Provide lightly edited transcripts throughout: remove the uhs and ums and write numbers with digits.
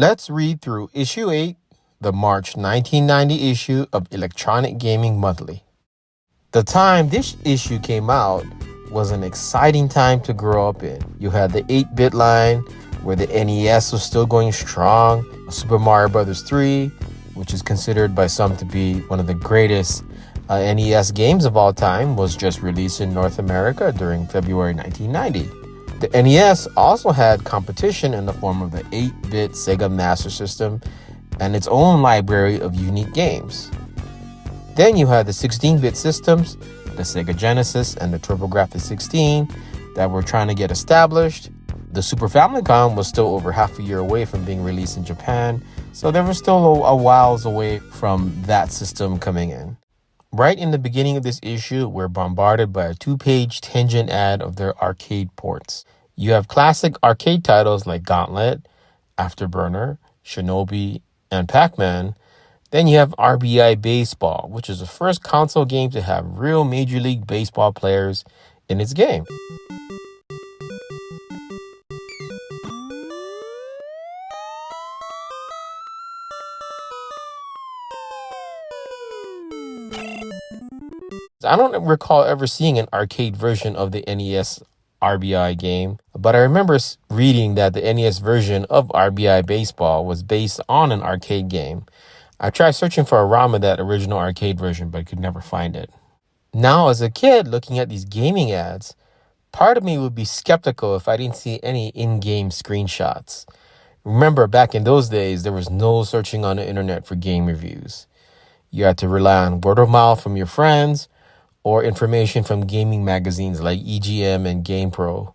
Let's read through Issue 8, the March 1990 issue of Electronic Gaming Monthly. The time this issue came out was an exciting time to grow up in. You had the 8-bit line, where the NES was still going strong, Super Mario Bros. 3, which is considered by some to be one of the greatest NES games of all time, was just released in North America during February 1990. The NES also had competition in the form of the 8-bit Sega Master System and its own library of unique games. Then you had the 16-bit systems, the Sega Genesis and the TurboGrafx-16, that were trying to get established. The Super Famicom was still over half a year away from being released in Japan, so they were still a whiles away from that system coming in. Right in the beginning of this issue, we're bombarded by a 2-page tangent ad of their arcade ports. You have classic arcade titles like Gauntlet, Afterburner, Shinobi, and Pac-Man. Then you have RBI Baseball, which is the first console game to have real Major League Baseball players in its game. I don't recall ever seeing an arcade version of the NES RBI game, but I remember reading that the NES version of RBI Baseball was based on an arcade game. I tried searching for around with that original arcade version, but I could never find it. Now, as a kid looking at these gaming ads, part of me would be skeptical if I didn't see any in-game screenshots. Remember, back in those days, there was no searching on the internet for game reviews. You had to rely on word of mouth from your friends or information from gaming magazines like EGM and GamePro.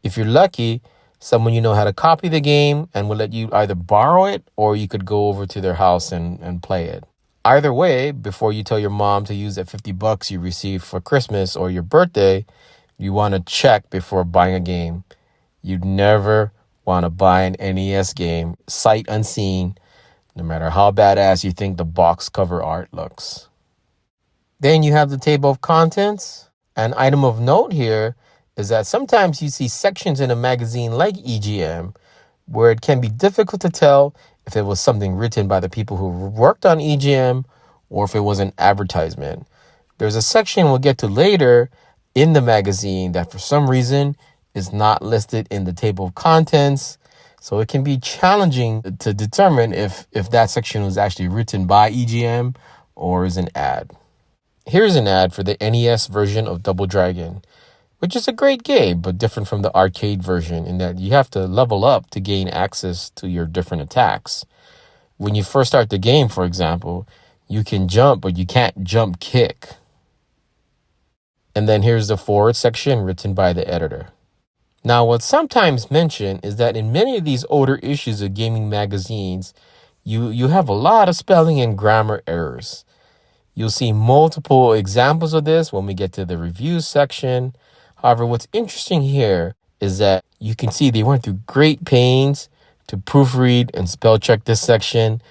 If you're lucky, someone you know had a copy of the game and would let you either borrow it or you could go over to their house and play it. Either way, before you tell your mom to use that $50 you received for Christmas or your birthday, you want to check before buying a game. You'd never want to buy an NES game sight unseen, no matter how badass you think the box cover art looks. Then you have the table of contents. An item of note here is that sometimes you see sections in a magazine like EGM where it can be difficult to tell if it was something written by the people who worked on EGM or if it was an advertisement. There's a section we'll get to later in the magazine that for some reason is not listed in the table of contents, so it can be challenging to determine if that section was actually written by EGM or is an ad. Here's an ad for the NES version of Double Dragon, which is a great game, but different from the arcade version in that you have to level up to gain access to your different attacks. When you first start the game, for example, you can jump, but you can't jump kick. And then here's the forward section written by the editor. Now, what's sometimes mentioned is that in many of these older issues of gaming magazines, you have a lot of spelling and grammar errors. You'll see multiple examples of this when we get to the reviews section. However, what's interesting here is that you can see they went through great pains to proofread and spell check this section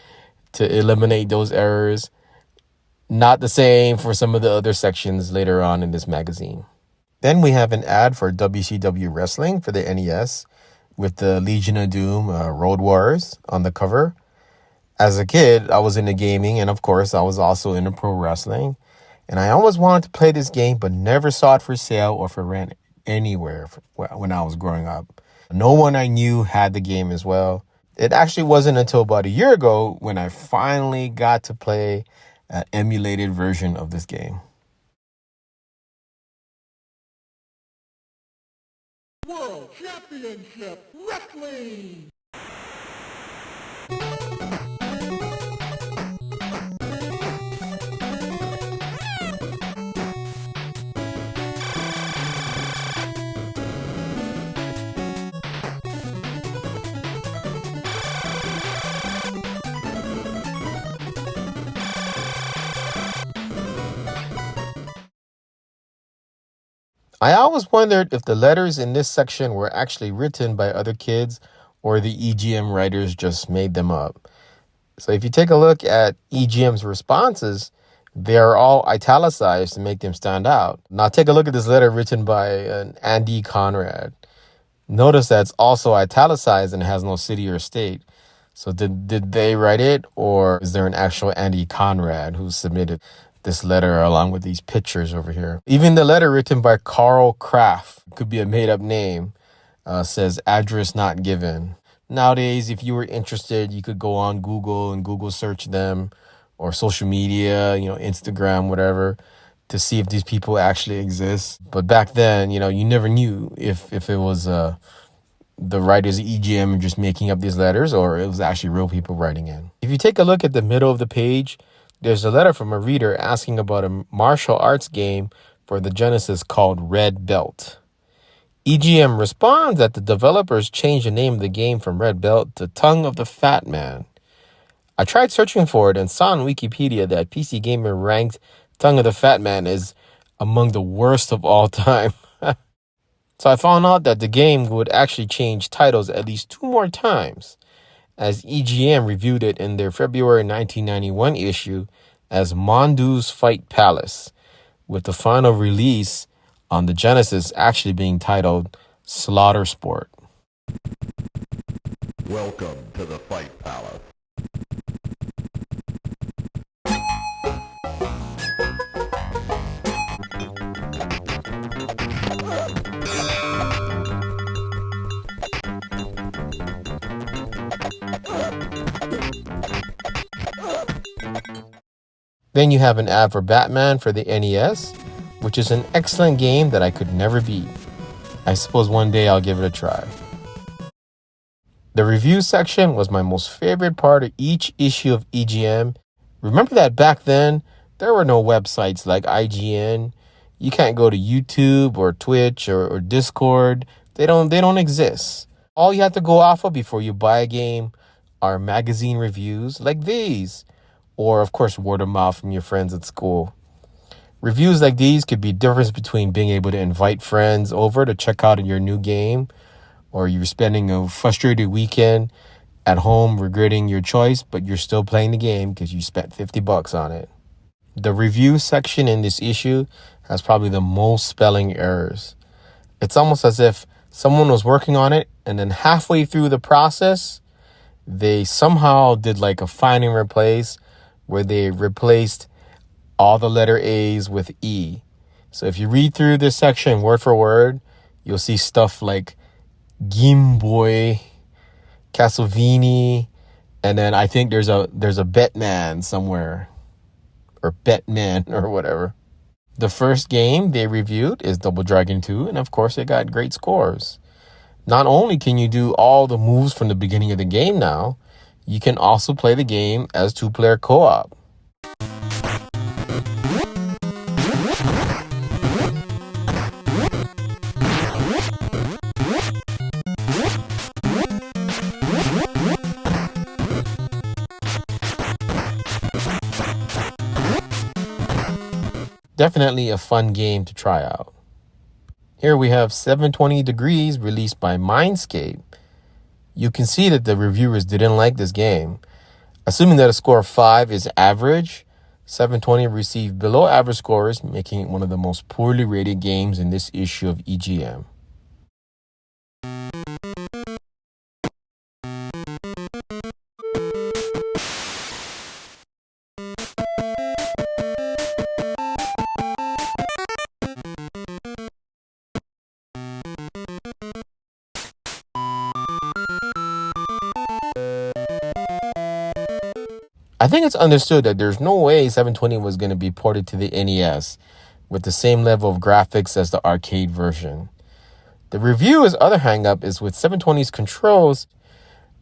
to eliminate those errors. Not the same for some of the other sections later on in this magazine. Then we have an ad for WCW Wrestling for the NES with the Legion of Doom Road Warriors on the cover. As a kid, I was into gaming, and of course, I was also into pro wrestling. And I always wanted to play this game, but never saw it for sale or for rent anywhere when I was growing up. No one I knew had the game as well. It actually wasn't until about a year ago when I finally got to play an emulated version of this game. World Championship Wrestling! I always wondered if the letters in this section were actually written by other kids or the EGM writers just made them up. So if you take a look at EGM's responses, they are all italicized to make them stand out. Now take a look at this letter written by an Andy Conrad. Notice that it's also italicized and has no city or state. So did they write it, or is there an actual Andy Conrad who submitted this letter along with these pictures over here? Even the letter written by Carl Kraft, could be a made-up name, says address not given. Nowadays, if you were interested, you could go on Google and Google search them, or social media, Instagram, whatever, to see if these people actually exist. But back then, you never knew if it was the writers of EGM just making up these letters, or it was actually real people writing in. If you take a look at the middle of the page, there's a letter from a reader asking about a martial arts game for the Genesis called Red Belt. EGM responds that the developers changed the name of the game from Red Belt to Tongue of the Fat Man. I tried searching for it and saw on Wikipedia that PC Gamer ranked Tongue of the Fat Man as among the worst of all time. So I found out that the game would actually change titles at least 2 more times, as EGM reviewed it in their February 1991 issue as Mondu's Fight Palace, with the final release on the Genesis actually being titled Slaughter Sport. Welcome to the Fight Palace. Then you have an ad for Batman for the NES, which is an excellent game that I could never beat. I suppose one day I'll give it a try. The review section was my most favorite part of each issue of EGM. Remember that back then, there were no websites like IGN. You can't go to YouTube or Twitch or Discord. They don't exist. All you have to go off of before you buy a game are magazine reviews like these, or of course word of mouth from your friends at school. Reviews like these could be the difference between being able to invite friends over to check out your new game, or you're spending a frustrated weekend at home regretting your choice, but you're still playing the game because you spent $50 on it. The review section in this issue has probably the most spelling errors. It's almost as if someone was working on it and then halfway through the process, they somehow did like a find and replace, where they replaced all the letter A's with E. So if you read through this section word for word, you'll see stuff like Game Boy, Castlevini, and then I think there's a Batman somewhere, or Batman or whatever. The first game they reviewed is Double Dragon 2, and of course it got great scores. Not only can you do all the moves from the beginning of the game now, you can also play the game as 2-player co-op. Definitely a fun game to try out. Here we have 720 Degrees released by Mindscape. You can see that the reviewers didn't like this game. Assuming that a score of 5 is average, 720 received below average scores, making it one of the most poorly rated games in this issue of EGM. I think it's understood that there's no way 720 was going to be ported to the NES with the same level of graphics as the arcade version. The reviewer's other hang-up is with 720's controls.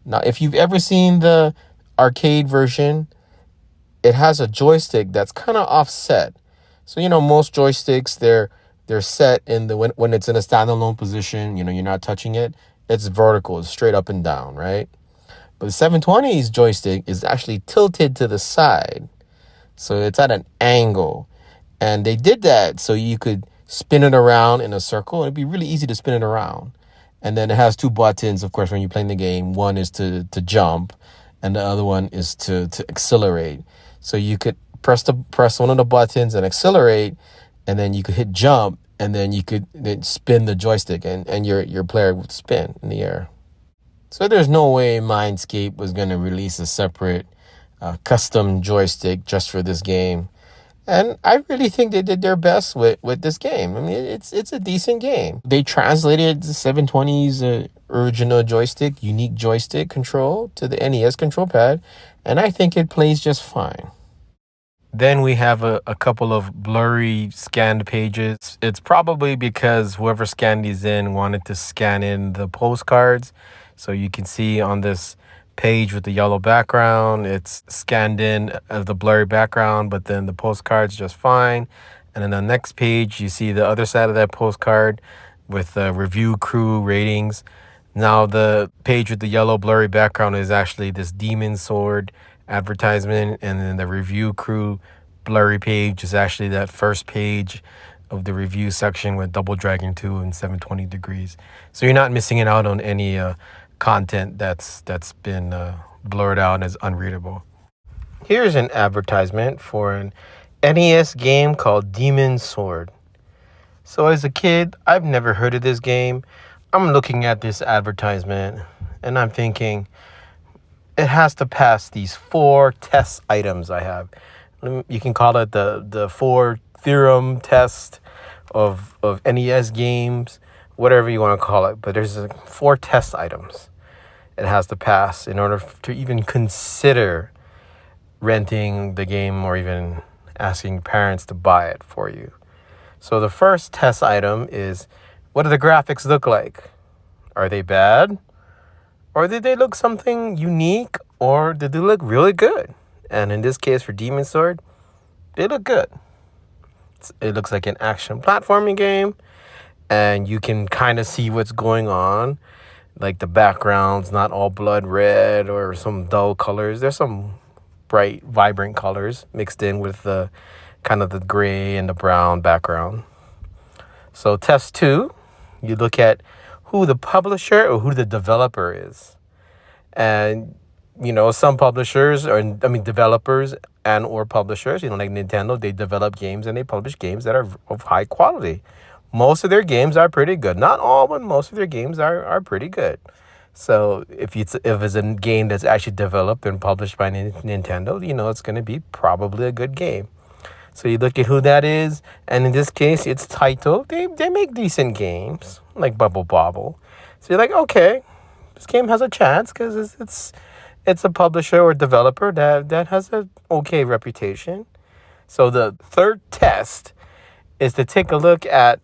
Now, if you've ever seen the arcade version, it has a joystick that's kind of offset. So, most joysticks, they're set in when it's in a standalone position, you're not touching it. It's vertical, it's straight up and down, right? But the 720's joystick is actually tilted to the side. So it's at an angle. And they did that so you could spin it around in a circle. It'd be really easy to spin it around. And then it has 2 buttons, of course, when you're playing the game. One is to jump, and the other one is to accelerate. So you could press one of the buttons and accelerate, and then you could hit jump, and then you could then spin the joystick, and your player would spin in the air. So there's no way Mindscape was going to release a separate custom joystick just for this game. And I really think they did their best with this game. I mean, it's a decent game. They translated the 720's original joystick, unique joystick control to the NES control pad, and I think it plays just fine. Then we have a couple of blurry scanned pages. It's probably because whoever scanned these in wanted to scan in the postcards. So you can see on this page with the yellow background, it's scanned in as the blurry background, but then the postcard's just fine. And then the next page, you see the other side of that postcard with the review crew ratings. Now the page with the yellow blurry background is actually this Demon Sword advertisement, and then the review crew blurry page is actually that first page of the review section with Double Dragon 2 and 720 degrees. So you're not missing it out on any content that's been blurred out as unreadable. Here's an advertisement for an NES game called Demon Sword. So as a kid, I've never heard of this game. I'm looking at this advertisement and I'm thinking, it has to pass these 4 test items I have. You can call it the 4 theorem test of NES games, whatever you want to call it. But there's 4 test items it has to pass in order to even consider renting the game or even asking parents to buy it for you. So the first test item is, what do the graphics look like? Are they bad? Or did they look something unique? Or did they look really good? And in this case for Demon Sword, they look good. It looks like an action platforming game. And you can kind of see what's going on. Like the background's not all blood red or some dull colors. There's some bright, vibrant colors mixed in with the kind of the gray and the brown background. So test 2, you look at who the publisher or who the developer is. And, you know, some publishers, developers and or publishers, like Nintendo, they develop games and they publish games that are of high quality. Most of their games are pretty good. Not all, but most of their games are pretty good. So if it's a game that's actually developed and published by Nintendo, it's going to be probably a good game. So you look at who that is, and in this case, it's Taito. They make decent games, like Bubble Bobble. So you're like, okay, this game has a chance because it's a publisher or developer that has an okay reputation. So the third test is to take a look at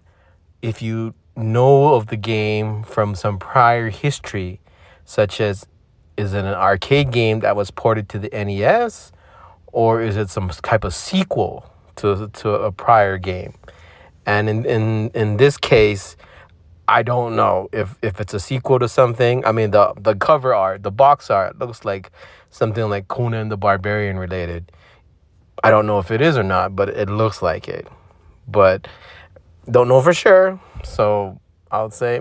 if you know of the game from some prior history, such as, is it an arcade game that was ported to the NES, or is it some type of sequel to a prior game? And in this case, I don't know if it's a sequel to something. I mean, the cover art, the box art looks like something like Conan the Barbarian related. I don't know if it is or not, but it looks like it. But don't know for sure. So I would say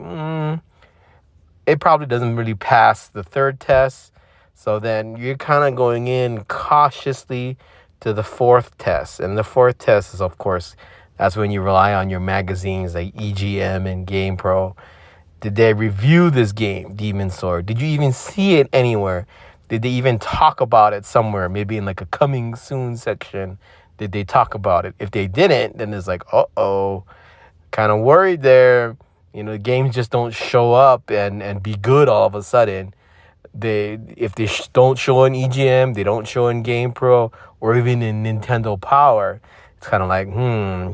it probably doesn't really pass the third test. So then you're kind of going in cautiously to the fourth test. And the fourth test is, of course, that's when you rely on your magazines like EGM and GamePro. Did they review this game, Demon Sword? Did you even see it anywhere? Did they even talk about it somewhere? Maybe in like a coming soon section. Did they talk about it? If they didn't, then it's like, uh-oh. Kind of worried there. Games just don't show up and be good all of a sudden. If they don't show in EGM, they don't show in GamePro, or even in Nintendo Power, it's kind of like,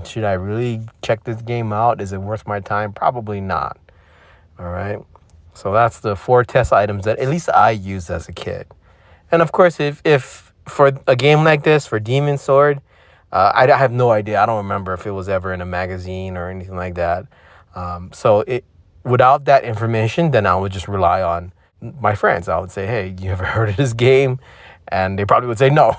should I really check this game out? Is it worth my time? Probably not. All right. So that's the 4 test items that at least I used as a kid. And of course, if for a game like this, for Demon Sword, I have no idea. I don't remember if it was ever in a magazine or anything like that. So without that information, then I would just rely on my friends. I would say, hey, you ever heard of this game? And they probably would say no.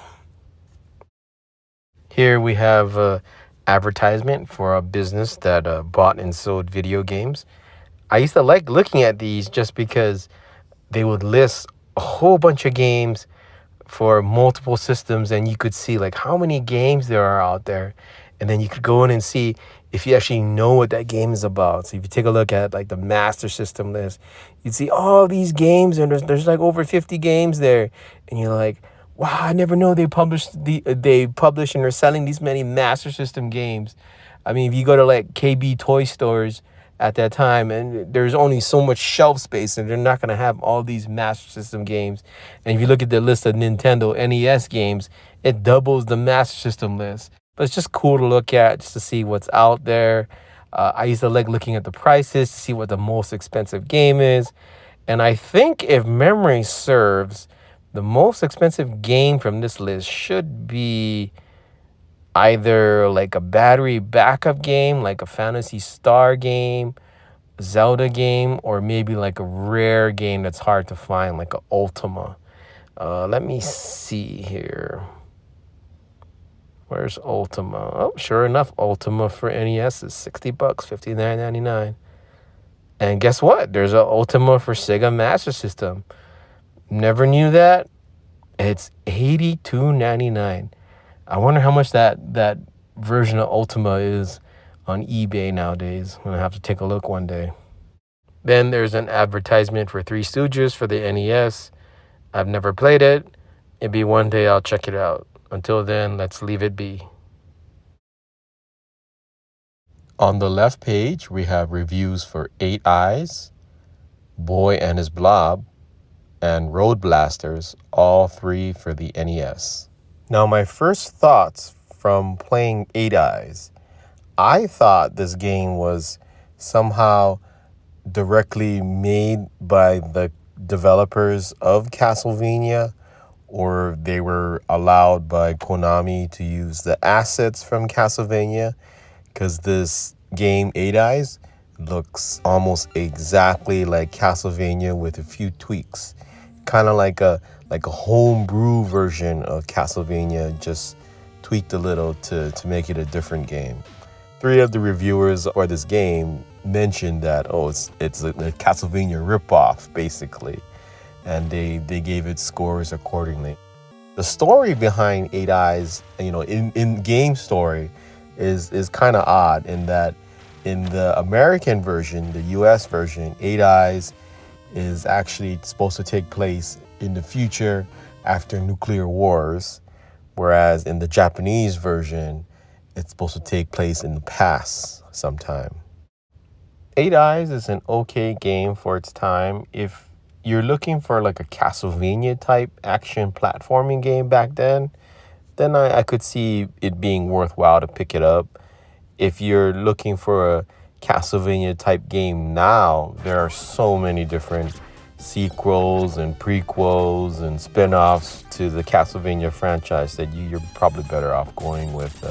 Here we have an advertisement for a business that bought and sold video games. I used to like looking at these just because they would list a whole bunch of games for multiple systems, and you could see like how many games there are out there. And then you could go in and see if you actually know what that game is about. So if you take a look at like the Master System list, you'd see all these games, and there's like over 50 games there, and you're like, wow, I never know they publish and are selling these many Master System games. I mean, if you go to like KB toy stores at that time, and there's only so much shelf space, and they're not going to have all these Master System games. And if you look at the list of Nintendo NES games, it doubles the Master System list. But it's just cool to look at, just to see what's out there. I used to like looking at the prices to see what the most expensive game is. And I think, if memory serves, the most expensive game from this list should be either like a battery backup game, like a Phantasy Star game, Zelda game, or maybe like a rare game that's hard to find, like a Ultima. Let me see here. Where's Ultima? Oh, sure enough, Ultima for NES is $60, $59.99. And guess what? There's an Ultima for Sega Master System. Never knew that. It's $82.99. I wonder how much that version of Ultima is on eBay nowadays. I'm gonna have to take a look one day. Then there's an advertisement for Three Stooges for the NES. I've never played it. Maybe one day I'll check it out. Until then, let's leave it be. On the left page, we have reviews for 8 Eyes, Boy and His Blob, and Road Blasters, all 3 for the NES. Now, my first thoughts from playing 8 Eyes, I thought this game was somehow directly made by the developers of Castlevania, or they were allowed by Konami to use the assets from Castlevania, because this game, 8 Eyes, looks almost exactly like Castlevania with a few tweaks. Kind of like a homebrew version of Castlevania, just tweaked a little to make it a different game. 3 of the reviewers for this game mentioned that, it's a Castlevania ripoff, basically. And they gave it scores accordingly. The story behind 8 Eyes, in game story, is kind of odd, in that in the American version, the US version, 8 Eyes is actually supposed to take place in the future after nuclear wars, whereas in the Japanese version, it's supposed to take place in the past sometime. 8 Eyes is an okay game for its time. If you're looking for like a Castlevania type action platforming game back then I could see it being worthwhile to pick it up. If you're looking for a Castlevania type game now, there are so many different sequels and prequels and spin-offs to the Castlevania franchise that you're probably better off going with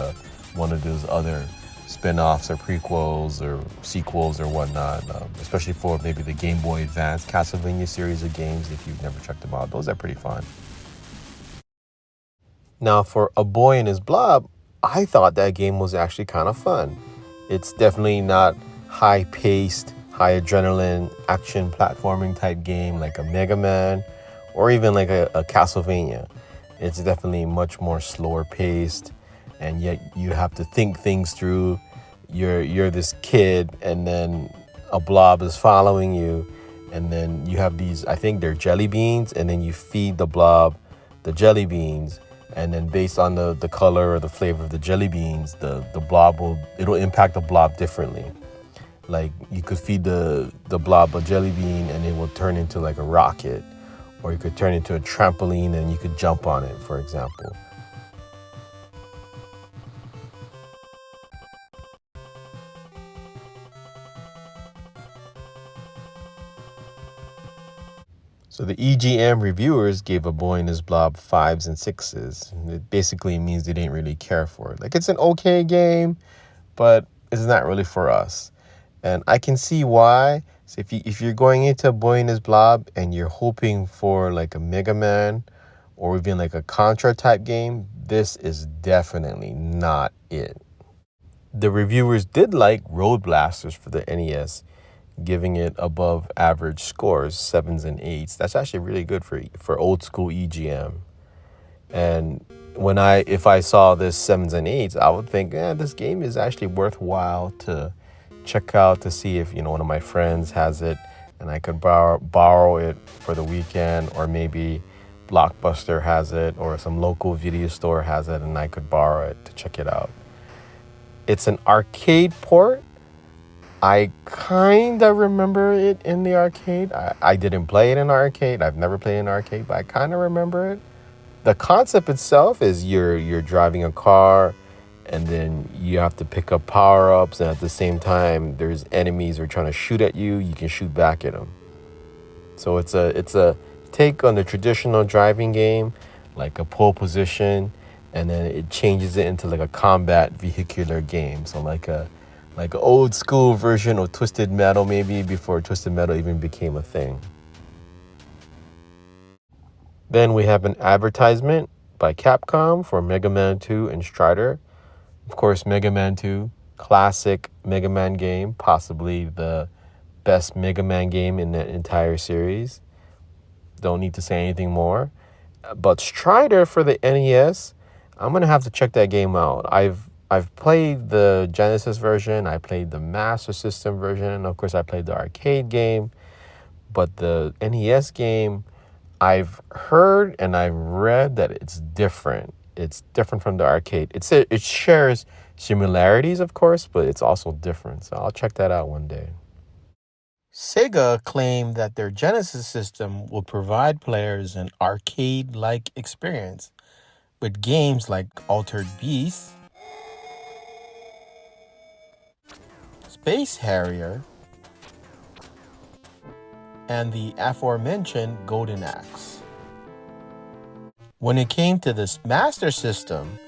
one of those other spin-offs or prequels or sequels or whatnot, especially for maybe the Game Boy Advance Castlevania series of games. If you've never checked them out, those are pretty fun. Now, for A Boy and His Blob, I thought that game was actually kind of fun. It's definitely not high-paced, high adrenaline action platforming type game like a Mega Man or even like a Castlevania. It's definitely much more slower paced, and yet you have to think things through. You're this kid, and then a blob is following you, and then you have these, I think they're jelly beans, and then you feed the blob the jelly beans, and then based on the color or the flavor of the jelly beans, the blob it'll impact the blob differently. Like, you could feed the blob a jelly bean and it will turn into like a rocket, or you could turn into a trampoline and you could jump on it, for example. So the EGM reviewers gave A Boy and His Blob 5s and 6s. It basically means they didn't really care for it. Like, it's an okay game, but it's not really for us. And I can see why. So if you're going into A Boy and His Blob and you're hoping for like a Mega Man or even like a Contra type game, this is definitely not it. The reviewers did like Road Blasters for the NES, giving it above average scores, 7s and 8s. That's actually really good for old school EGM. And If I saw this 7s and 8s, I would think, yeah, this game is actually worthwhile to check out to see if one of my friends has it and I could borrow it for the weekend, or maybe Blockbuster has it or some local video store has it and I could borrow it to check it out. It's an arcade port. I kind of remember it in the arcade. I didn't play it in arcade. I've never played in arcade, but I kind of remember it. The concept itself is you're driving a car, and then you have to pick up power-ups, and at the same time there's enemies who are trying to shoot at you. You can shoot back at them. So it's a take on the traditional driving game, like a pole position, and then it changes it into like a combat vehicular game. So like an old school version of Twisted Metal, maybe before Twisted Metal even became a thing. Then we have an advertisement by Capcom for Mega Man 2 and Strider. Of course, Mega Man 2, classic Mega Man game, possibly the best Mega Man game in the entire series. Don't need to say anything more. But Strider for the NES, I'm going to have to check that game out. I've played the Genesis version, I played the Master System version, and of course I played the arcade game. But the NES game, I've heard and I've read that it's different. It's different from the arcade. It shares similarities, of course, but it's also different. So I'll check that out one day. Sega claimed that their Genesis system will provide players an arcade-like experience with games like Altered Beast, Space Harrier, and the aforementioned Golden Axe. When it came to this Master System,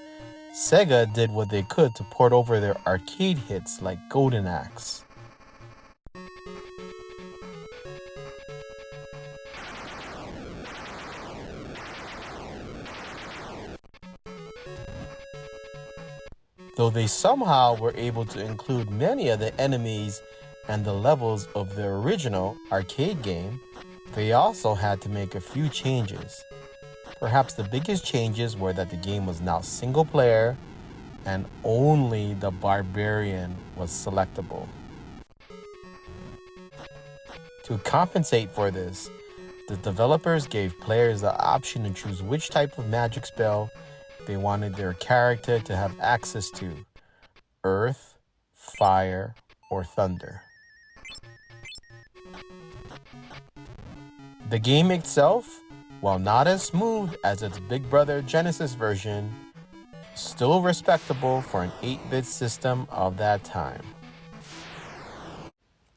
Sega did what they could to port over their arcade hits like Golden Axe. Though they somehow were able to include many of the enemies and the levels of the original arcade game, they also had to make a few changes. Perhaps the biggest changes were that the game was now single player and only the Barbarian was selectable. To compensate for this, the developers gave players the option to choose which type of magic spell they wanted their character to have access to: earth, fire, or thunder. The game itself, while not as smooth as its big brother Genesis version, still respectable for an 8-bit system of that time.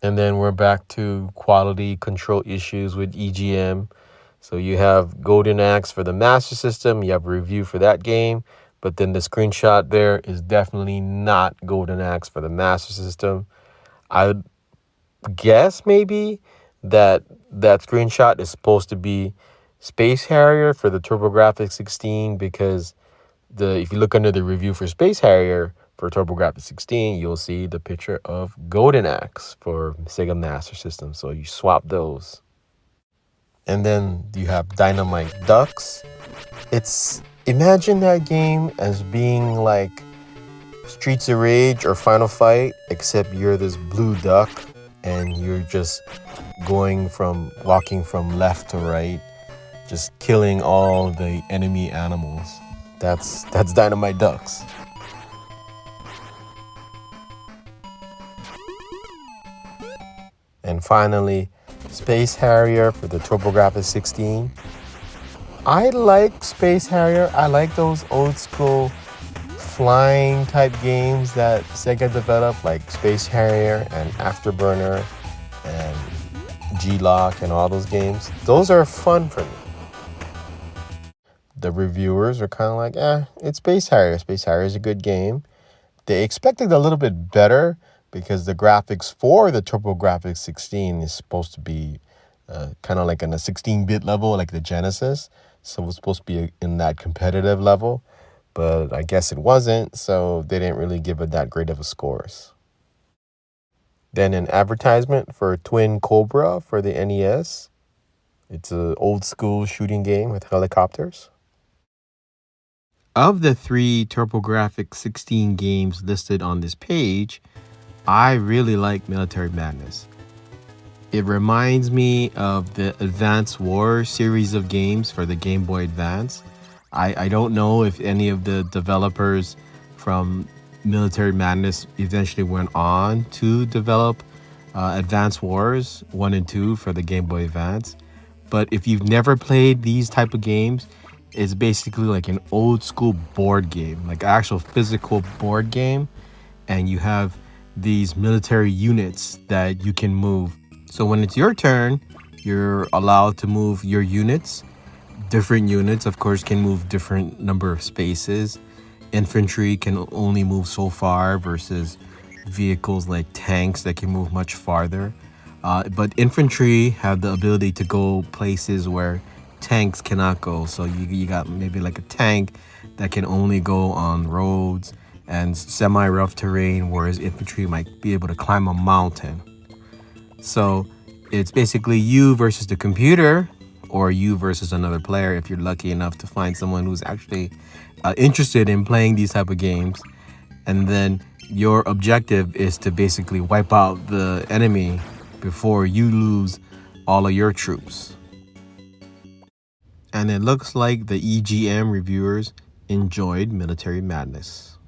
And then we're back to quality control issues with EGM. So you have Golden Axe for the Master System, you have a review for that game, but then the screenshot there is definitely not Golden Axe for the Master System. I would guess maybe that screenshot is supposed to be Space Harrier for the TurboGrafx 16, because if you look under the review for Space Harrier for TurboGrafx 16, you'll see the picture of Golden Axe for Sega Master System. So you swap those. And then you have Dynamite Ducks. Imagine that game as being like Streets of Rage or Final Fight, except you're this blue duck and you're just walking from left to right, just killing all the enemy animals. That's Dynamite Ducks. And finally, Space Harrier for the TurboGrafx 16. I like Space Harrier. I like those old school flying type games that Sega developed, like Space Harrier and Afterburner and G-Lock and all those games. Those are fun for me. The reviewers are kind of like, it's Space Harrier. Space Harrier is a good game. They expected a little bit better because the graphics for the TurboGrafx 16 is supposed to be kind of like on a 16-bit level, like the Genesis. So it was supposed to be in that competitive level, but I guess it wasn't, so they didn't really give it that great of a scores. Then an advertisement for Twin Cobra for the NES. It's an old school shooting game with helicopters. Of the 3 TurboGrafx 16 games listed on this page, I really like Military Madness. It reminds me of the Advance Wars series of games for the Game Boy Advance. I don't know if any of the developers from Military Madness eventually went on to develop Advance Wars 1 and 2 for the Game Boy Advance. But if you've never played these type of games, it's basically like an old school board game, like an actual physical board game. And you have these military units that you can move. So when it's your turn, you're allowed to move your units. Different units, of course, can move different number of spaces. Infantry can only move so far versus vehicles like tanks that can move much farther. But infantry have the ability to go places where tanks cannot go. So you got maybe like a tank that can only go on roads and semi-rough terrain, whereas infantry might be able to climb a mountain. So it's basically you versus the computer, or you versus another player if you're lucky enough to find someone who's actually interested in playing these type of games. And then your objective is to basically wipe out the enemy before you lose all of your troops. And it looks like the EGM reviewers enjoyed Military Madness.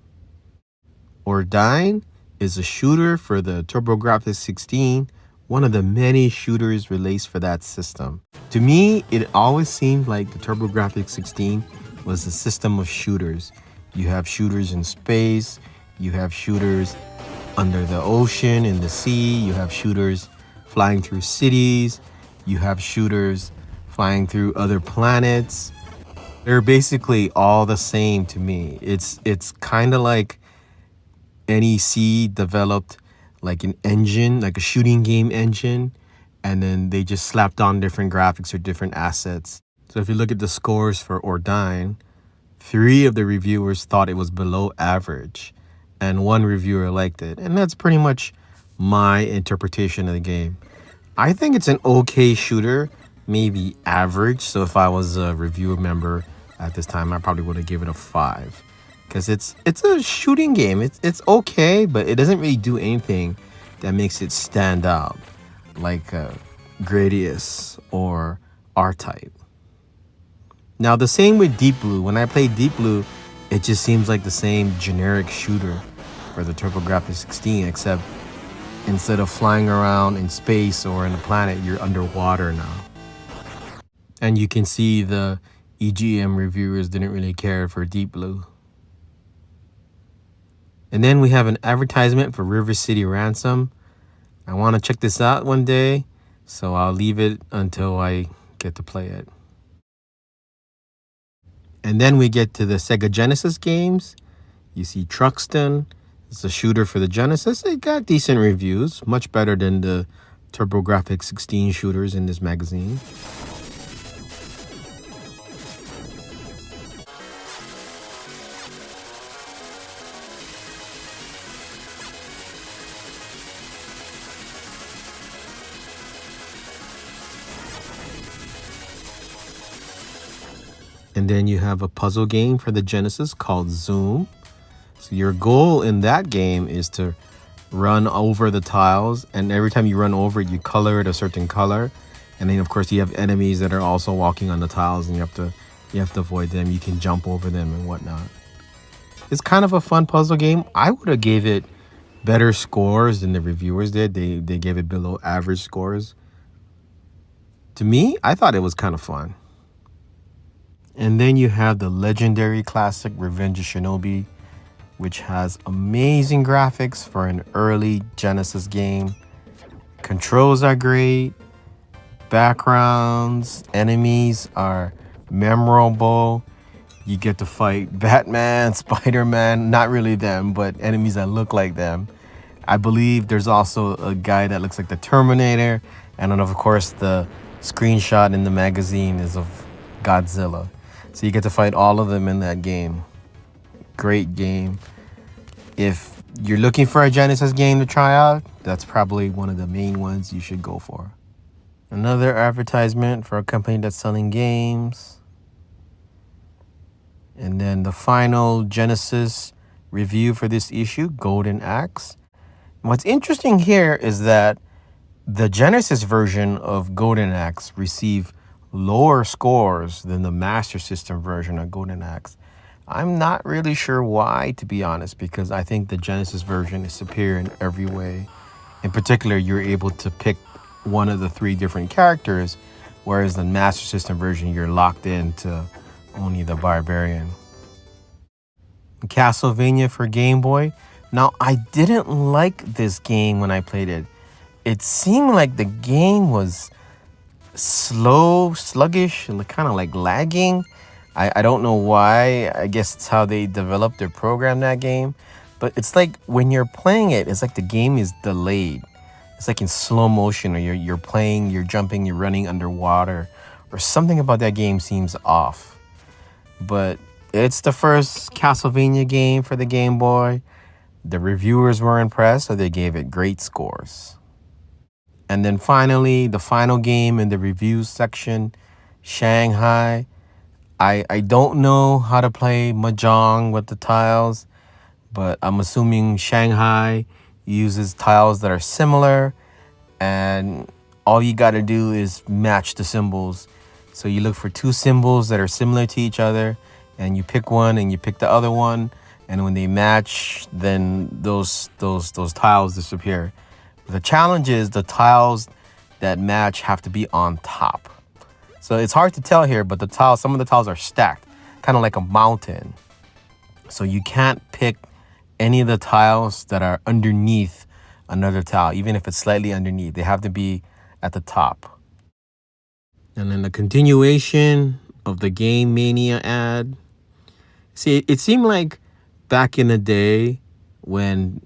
Ordyne is a shooter for the TurboGrafx 16, one of the many shooters released for that system. To me, it always seemed like the TurboGrafx 16 was a system of shooters. You have shooters in space, you have shooters under the ocean, in the sea, you have shooters flying through cities, you have shooters flying through other planets. They're basically all the same to me. It's kind of like NEC developed like an engine, like a shooting game engine, and then they just slapped on different graphics or different assets. So if you look at the scores for Ordyne, 3 of the reviewers thought it was below average, and 1 reviewer liked it. And that's pretty much my interpretation of the game. I think it's an okay shooter, maybe average. So if I was a reviewer member at this time, I probably would have given it a 5. Because it's a shooting game. It's okay, but it doesn't really do anything that makes it stand out, like Gradius or R-Type. Now, the same with Deep Blue. When I play Deep Blue, it just seems like the same generic shooter for the TurboGrafx 16, except instead of flying around in space or in a planet, you're underwater now. And you can see the EGM reviewers didn't really care for Deep Blue. And then we have an advertisement for River City Ransom. I want to check this out one day, so I'll leave it until I get to play it. And then we get to the Sega Genesis games. You see Truxton. It's a shooter for the Genesis. It got decent reviews, much better than the TurboGrafx 16 shooters in this magazine. And then you have a puzzle game for the Genesis called Zoom. So your goal in that game is to run over the tiles, and every time you run over it, you color it a certain color. And then of course you have enemies that are also walking on the tiles, and you have to avoid them. You can jump over them and whatnot. It's kind of a fun puzzle game. I would have gave it better scores than the reviewers did. They gave it below average scores. To me, I thought it was kind of fun. And then you have the legendary classic Revenge of Shinobi, which has amazing graphics for an early Genesis game. Controls are great. Backgrounds, enemies are memorable. You get to fight Batman, Spider-Man, not really them, but enemies that look like them. I believe there's also a guy that looks like the Terminator. And then, of course, the screenshot in the magazine is of Godzilla. So you get to fight all of them in that game. Great game. If you're looking for a Genesis game to try out, that's probably one of the main ones you should go for. Another advertisement for a company that's selling games. And then the final Genesis review for this issue, Golden Axe. What's interesting here is that the Genesis version of Golden Axe received lower scores than the Master System version of Golden Axe. I'm not really sure why, to be honest, because I think the Genesis version is superior in every way. In particular, you're able to pick one of the 3 different characters, whereas the Master System version, you're locked into only the Barbarian. Castlevania for Game Boy. Now, I didn't like this game when I played it. It seemed like the game was slow, sluggish, and kind of like lagging. I don't know why. I guess it's how they developed or programmed that game. But it's like when you're playing it, it's like the game is delayed. It's like in slow motion, or you're playing, you're jumping, you're running underwater, or something about that game seems off. But it's the first Castlevania game for the Game Boy. The reviewers were impressed, so they gave it great scores. And then finally, the final game in the reviews section, Shanghai. I don't know how to play Mahjong with the tiles, but I'm assuming Shanghai uses tiles that are similar, and all you got to do is match the symbols. So you look for 2 symbols that are similar to each other, and you pick one and you pick the other one, and when they match, then those tiles disappear. The challenge is the tiles that match have to be on top. So it's hard to tell here, but some of the tiles are stacked, kind of like a mountain. So you can't pick any of the tiles that are underneath another tile, even if it's slightly underneath. They have to be at the top. And then the continuation of the Game Mania ad. See, it seemed like back in the day when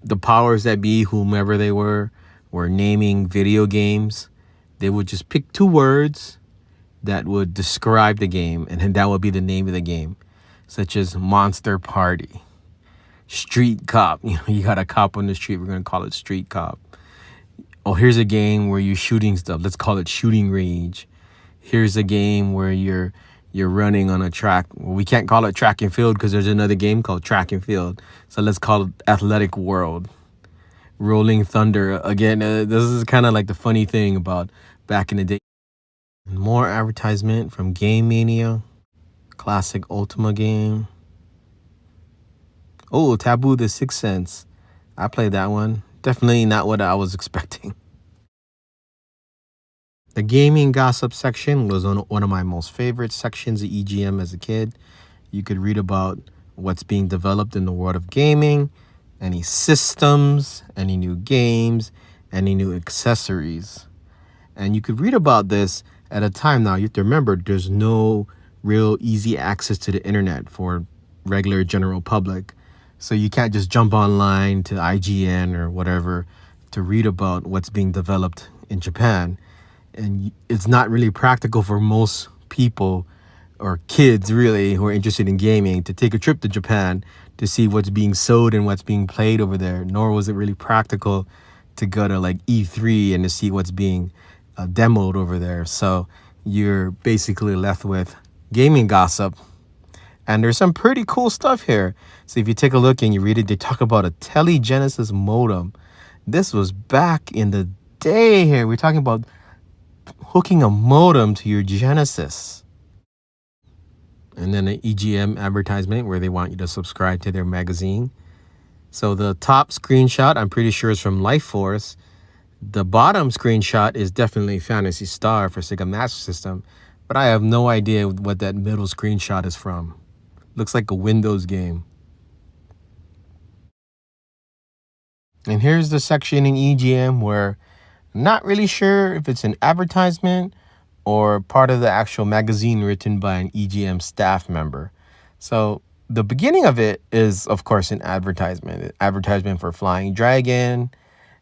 the powers that be, whomever they were naming video games, they would just pick 2 words that would describe the game, and then that would be the name of the game, such as Monster Party, Street Cop. You got a cop on the street, we're going to call it Street Cop. Oh, here's a game where you're shooting stuff, let's call it Shooting Range. Here's a game where you're running on a track. Well, we can't call it Track and Field because there's another game called Track and Field, so let's call it Athletic World. Rolling Thunder. Again, this is kind of like the funny thing about back in the day. More advertisement from Game Mania. Classic Ultima game. Oh, Taboo the Sixth Sense. I played that one. Definitely not what I was expecting. The gaming gossip section was one of my most favorite sections of EGM as a kid. You could read about what's being developed in the world of gaming, any systems, any new games, any new accessories. And you could read about this at a time now. You have to remember there's no real easy access to the internet for regular general public. So you can't just jump online to IGN or whatever to read about what's being developed in Japan. And it's not really practical for most people or kids really who are interested in gaming to take a trip to Japan to see what's being sold and what's being played over there. Nor was it really practical to go to like E3 and to see what's being demoed over there. So you're basically left with gaming gossip. And there's some pretty cool stuff here. So if you take a look and you read it, they talk about a Telegenesis modem. This was back in the day here. We're talking about hooking a modem to your Genesis. And then an EGM advertisement where they want you to subscribe to their magazine. So the top screenshot, I'm pretty sure, is from Life Force. The bottom screenshot is definitely Phantasy Star for Sega Master System, but I have no idea what that middle screenshot is from. Looks like a Windows game. And here's the section in EGM where I'm not really sure if it's an advertisement or part of the actual magazine written by an EGM staff member. So the beginning of it is, of course, an advertisement for Flying Dragon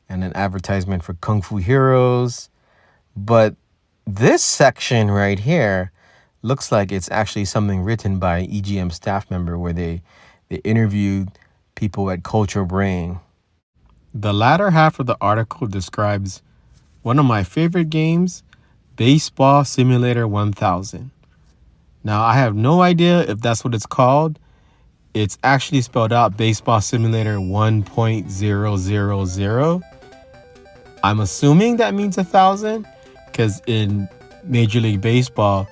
and an advertisement for Kung Fu Heroes. But this section right here looks like it's actually something written by an EGM staff member where they interviewed people at Culture Brain. The latter half of the article describes one of my favorite games, Baseball Simulator 1000. Now, I have no idea if that's what it's called. It's actually spelled out Baseball Simulator 1.000. I'm assuming that means 1,000 because in Major League Baseball,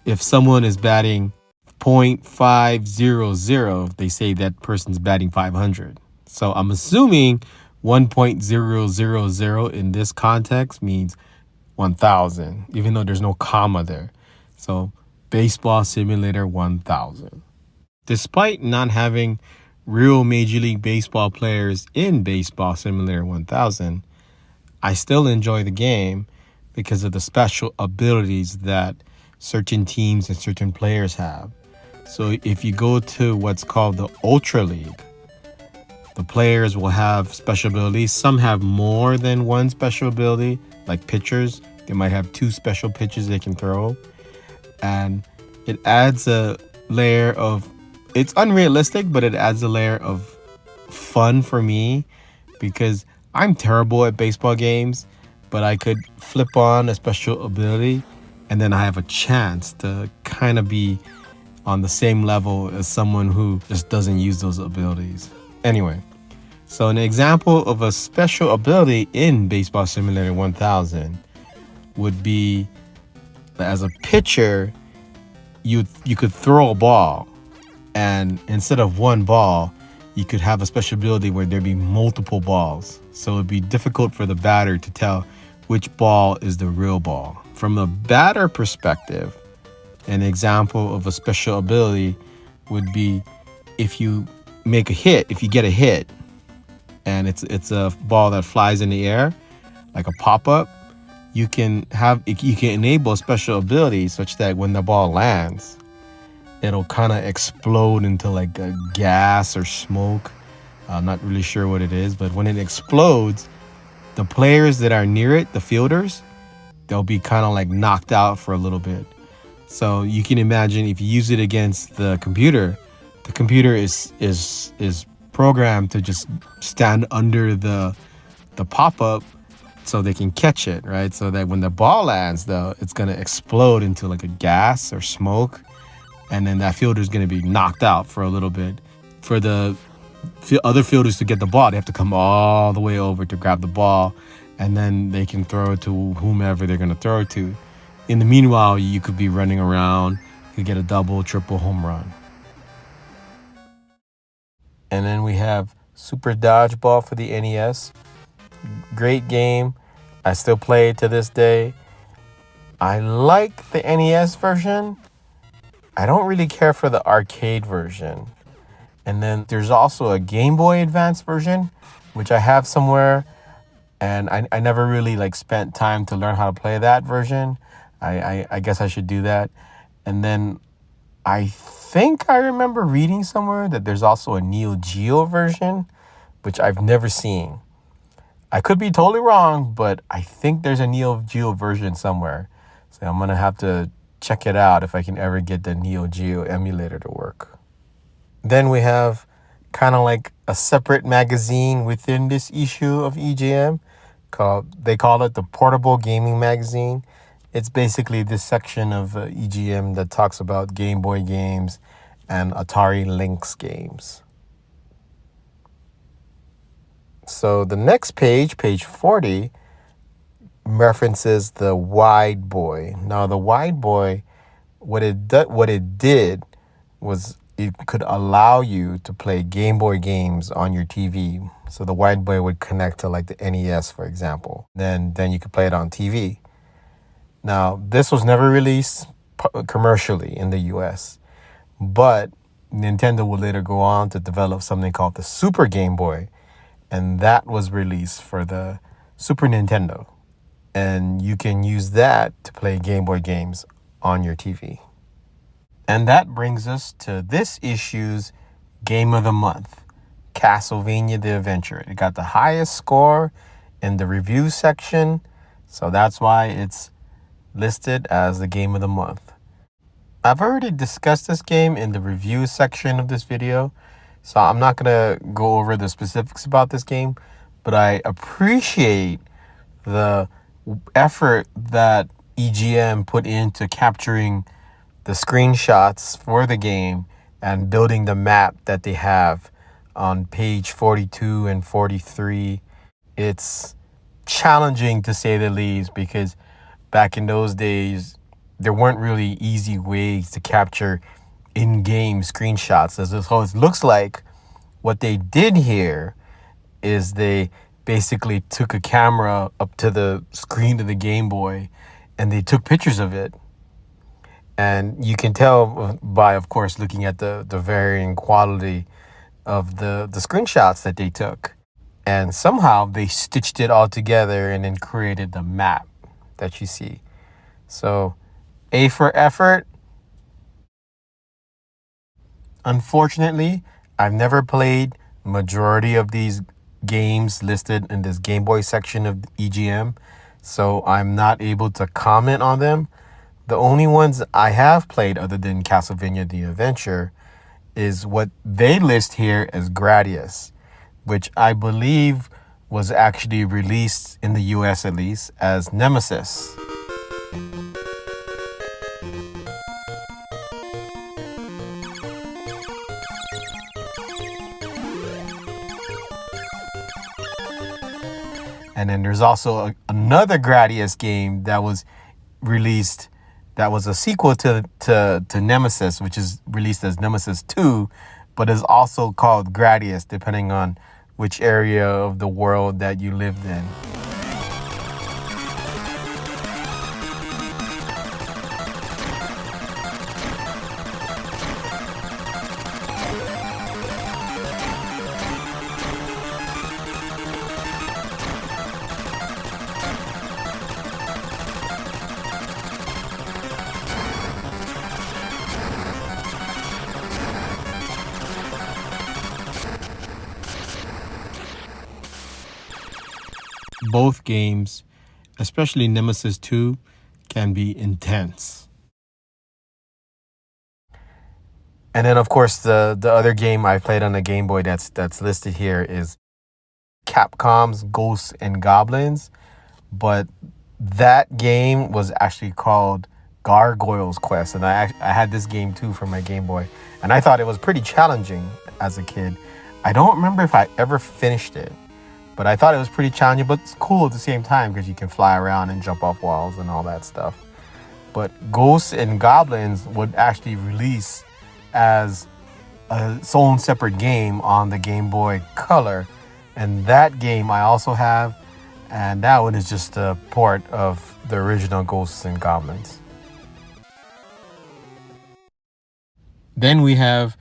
if someone is batting .500, they say that person's batting 500. So I'm assuming 1.000 in this context means 1,000, even though there's no comma there. So Baseball Simulator 1,000. Despite not having real Major League Baseball players in Baseball Simulator 1000, I still enjoy the game because of the special abilities that certain teams and certain players have. So if you go to what's called the Ultra League, the players will have special abilities. Some have more than one special ability, like pitchers. They might have 2 special pitches they can throw. And it adds a layer of, it's unrealistic, but it adds a layer of fun for me because I'm terrible at baseball games, but I could flip on a special ability and then I have a chance to kind of be on the same level as someone who just doesn't use those abilities. Anyway, so an example of a special ability in Baseball Simulator 1000 would be, as a pitcher, you could throw a ball, and instead of one ball, you could have a special ability where there'd be multiple balls. So it'd be difficult for the batter to tell which ball is the real ball. From a batter perspective, an example of a special ability would be if you make a hit, if you get a hit, and it's a ball that flies in the air, like a pop-up, you can enable a special ability such that when the ball lands, it'll kind of explode into like a gas or smoke. I'm not really sure what it is, but when it explodes, the players that are near it, the fielders, they'll be kind of like knocked out for a little bit. So you can imagine if you use it against the computer is programmed to just stand under the pop-up so they can catch it, right? So that when the ball lands, though, it's going to explode into like a gas or smoke, and then that fielder is going to be knocked out for a little bit. For the other fielders to get the ball, they have to come all the way over to grab the ball, and then they can throw it to whomever they're going to throw it to. In the meanwhile, you could be running around, you could get a double, triple home run. And then we have Super Dodgeball for the NES. Great game. I still play it to this day. I like the NES version. I don't really care for the arcade version. And then there's also a Game Boy Advance version, which I have somewhere. And I never really spent time to learn how to play that version. I guess I should do that. And then I think I remember reading somewhere that there's also a Neo Geo version, which I've never seen. I could be totally wrong, but I think there's a Neo Geo version somewhere. So I'm going to have to check it out if I can ever get the Neo Geo emulator to work. Then we have kind of like a separate magazine within this issue of EGM. They call it the Portable Gaming Magazine. It's basically this section of EGM that talks about Game Boy games and Atari Lynx games. So the next page, page 40, references the Wide Boy. Now the Wide Boy, what it did was it could allow you to play Game Boy games on your TV. So the Wide Boy would connect to like the NES, for example. Then you could play it on TV. Now, this was never released commercially in the US, but Nintendo would later go on to develop something called the Super Game Boy, and that was released for the Super Nintendo. And you can use that to play Game Boy games on your TV. And that brings us to this issue's Game of the Month, Castlevania the Adventure. It got the highest score in the review section, so that's why it's listed as the Game of the Month. I've already discussed this game in the review section of this video, so I'm not going to go over the specifics about this game, but I appreciate the effort that EGM put into capturing the screenshots for the game and building the map that they have on page 42 and 43. It's challenging to say the least, because back in those days, there weren't really easy ways to capture in-game screenshots. So it looks like what they did here is they basically took a camera up to the screen of the Game Boy and they took pictures of it. And you can tell by, of course, looking at the varying quality of the screenshots that they took. And somehow they stitched it all together and then created the map that you see. So, A for effort. Unfortunately, I've never played majority of these games listed in this Game Boy section of EGM, so I'm not able to comment on them. The only ones I have played other than Castlevania The Adventure is what they list here as Gradius, which I believe was actually released in the US at least as Nemesis. And then there's also another Gradius game that was released that was a sequel to Nemesis, which is released as Nemesis 2, but is also called Gradius, depending on which area of the world that you lived in. Both games, especially Nemesis 2, can be intense. And then, of course, the other game I played on the Game Boy that's listed here is Capcom's Ghosts and Goblins. But that game was actually called Gargoyle's Quest. And I had this game, too, for my Game Boy. And I thought it was pretty challenging as a kid. I don't remember if I ever finished it. But I thought it was pretty challenging, but it's cool at the same time because you can fly around and jump off walls and all that stuff. But Ghosts and Goblins would actually release as its own separate game on the Game Boy Color. And that game I also have, and that one is just a port of the original Ghosts and Goblins. Then we have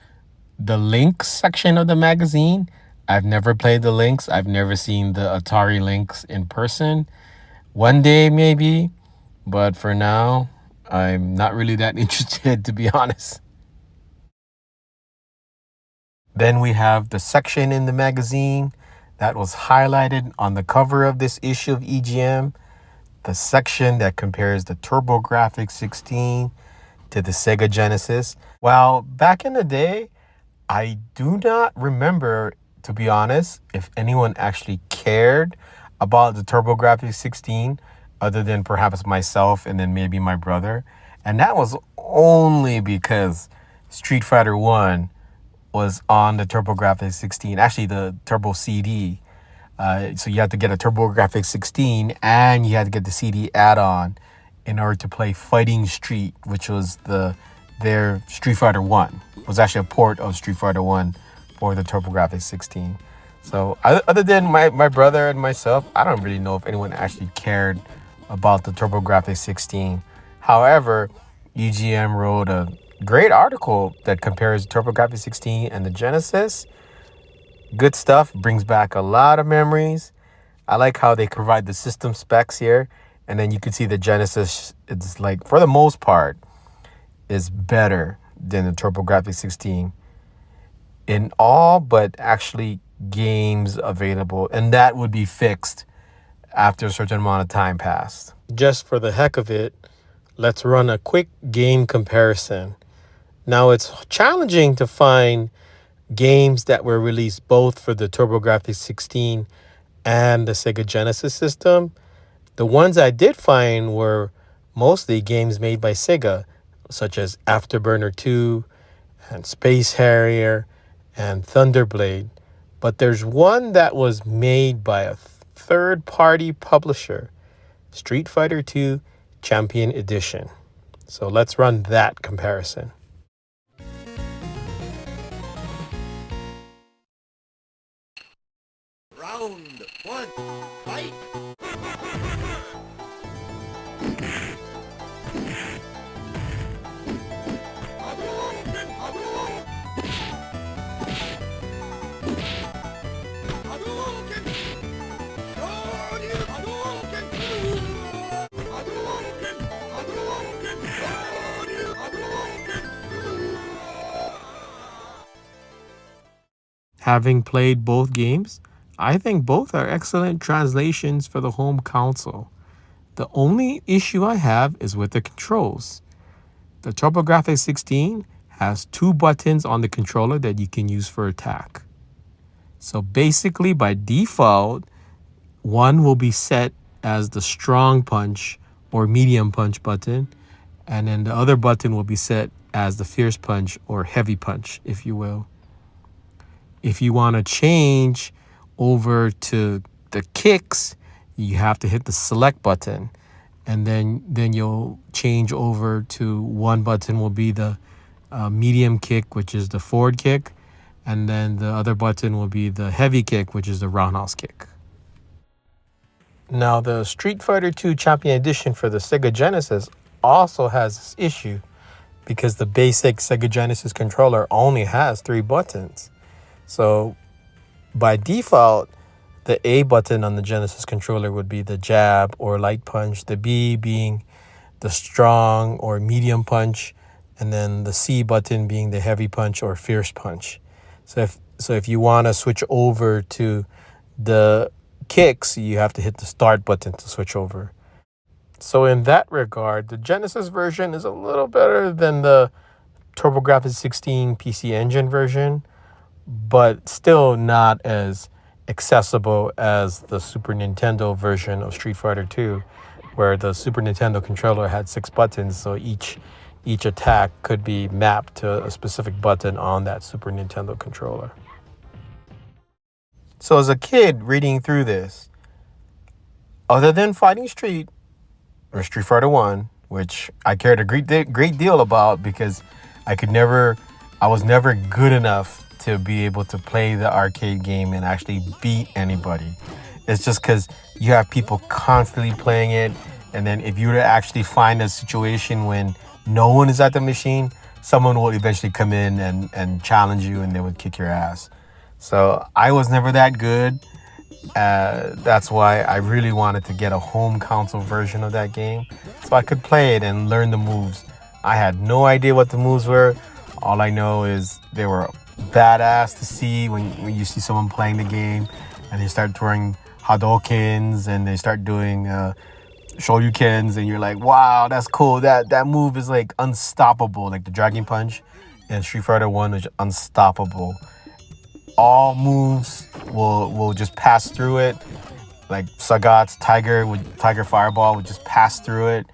the Lynx section of the magazine. I've never played the Lynx. I've never seen the Atari Lynx in person. One day, maybe. But for now, I'm not really that interested, to be honest. Then we have the section in the magazine that was highlighted on the cover of this issue of EGM. The section that compares the TurboGrafx 16 to the Sega Genesis. Well, back in the day, I do not remember, to be honest, if anyone actually cared about the TurboGrafx 16 other than perhaps myself and then maybe my brother. And that was only because Street Fighter 1 was on the TurboGrafx 16, actually the Turbo CD. So you had to get a TurboGrafx 16 and you had to get the CD add-on in order to play Fighting Street, which was their Street Fighter 1. It was actually a port of Street Fighter 1 for the TurboGrafx 16. So other than my brother and myself, I don't really know if anyone actually cared about the TurboGrafx 16. However, EGM wrote a great article that compares TurboGrafx 16 and the Genesis. Good stuff, brings back a lot of memories. I like how they provide the system specs here, and then you can see the Genesis, it's like, for the most part, is better than the TurboGrafx 16 in all but actually games available, and that would be fixed after a certain amount of time passed. Just for the heck of it, let's run a quick game comparison. Now, it's challenging to find games that were released both for the TurboGrafx 16 and the Sega Genesis system. The ones I did find were mostly games made by Sega, such as Afterburner 2 and Space Harrier and Thunderblade. But there's one that was made by a third-party publisher, Street Fighter 2 Champion Edition. So let's run that comparison. Round one, fight! Having played both games, I think both are excellent translations for the home console. The only issue I have is with the controls. The TurboGrafx-16 has 2 buttons on the controller that you can use for attack. So basically, by default, one will be set as the strong punch or medium punch button, and then the other button will be set as the fierce punch or heavy punch, if you will. If you want to change over to the kicks, you have to hit the select button, and then you'll change over to one button will be the medium kick, which is the forward kick, and then the other button will be the heavy kick, which is the roundhouse kick. Now, the Street Fighter 2 Champion Edition for the Sega Genesis also has this issue because the basic Sega Genesis controller only has 3 buttons. So by default, the A button on the Genesis controller would be the jab or light punch, the B being the strong or medium punch, and then the C button being the heavy punch or fierce punch. So if you want to switch over to the kicks, you have to hit the start button to switch over. So in that regard, the Genesis version is a little better than the TurboGrafx-16 PC Engine version, but still not as accessible as the Super Nintendo version of Street Fighter 2, where the Super Nintendo controller had 6 buttons, so each attack could be mapped to a specific button on that Super Nintendo controller. So as a kid reading through this, other than Fighting Street or Street Fighter 1, which I cared a great deal about because I was never good enough to be able to play the arcade game and actually beat anybody. It's just because you have people constantly playing it, and then if you were to actually find a situation when no one is at the machine, someone will eventually come in and challenge you, and they would kick your ass. So I was never that good. That's why I really wanted to get a home console version of that game so I could play it and learn the moves. I had no idea what the moves were. All I know is they were badass to see when you see someone playing the game and they start throwing Hadokens and they start doing Shoryukens, and you're like, wow, that's cool. That move is like unstoppable. Like the Dragon Punch in Street Fighter 1 is unstoppable. All moves will just pass through it. Like Sagat's Tiger Fireball would just pass through it.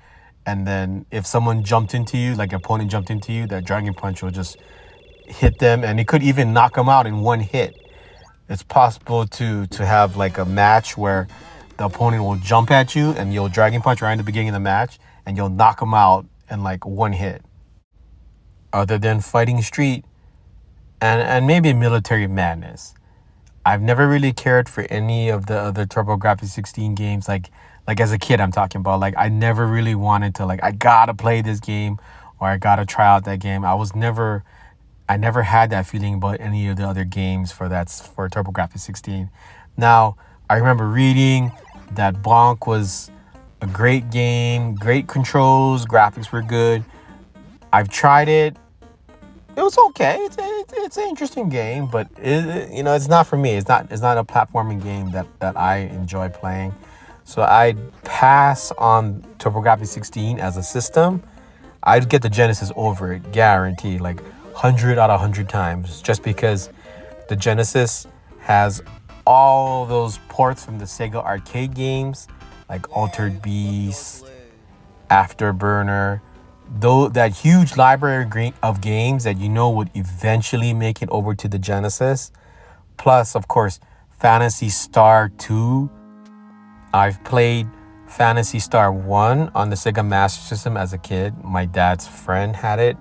And then if someone jumped into you, like an opponent jumped into you, that Dragon Punch will just hit them, and it could even knock them out in one hit. It's possible to have like a match where the opponent will jump at you and you'll Dragon Punch right in the beginning of the match and you'll knock them out in like one hit. Other than Fighting Street and maybe Military Madness, I've never really cared for any of the other TurboGrafx-16 games. Like as a kid, I'm talking about. Like I never really wanted to, like, I gotta play this game or I gotta try out that game. I never had that feeling about any of the other games for TurboGrafx-16. Now, I remember reading that Bonk was a great game, great controls, graphics were good. I've tried it. It was okay. It's an interesting game, but it's not for me. It's not a platforming game that I enjoy playing. So I'd pass on TurboGrafx-16 as a system. I'd get the Genesis over it, guaranteed, like 100 out of 100 times, just because the Genesis has all those ports from the Sega arcade games, like Altered Beast, Afterburner, though that huge library of games that would eventually make it over to the Genesis. Plus, of course, Phantasy Star 2. I've played Phantasy Star 1 on the Sega Master System as a kid. My dad's friend had it.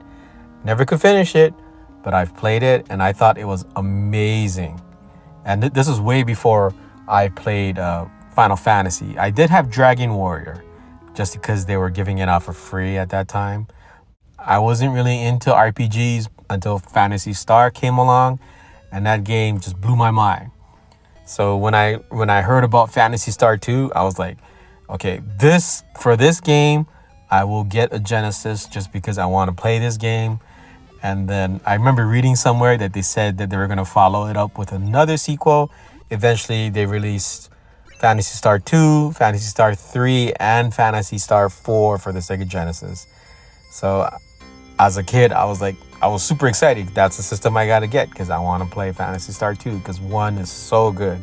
Never could finish it, but I've played it and I thought it was amazing. And this was way before I played Final Fantasy. I did have Dragon Warrior just because they were giving it out for free at that time. I wasn't really into RPGs until Phantasy Star came along, and that game just blew my mind. So when I heard about Phantasy Star 2, I was like, okay, for this game, I will get a Genesis just because I want to play this game. And then I remember reading somewhere that they said that they were going to follow it up with another sequel. Eventually, they released Phantasy Star 2, Phantasy Star 3, and Phantasy Star 4 for the Sega Genesis. So as a kid, I was super excited. That's the system I got to get because I want to play Phantasy Star 2 because 1 is so good.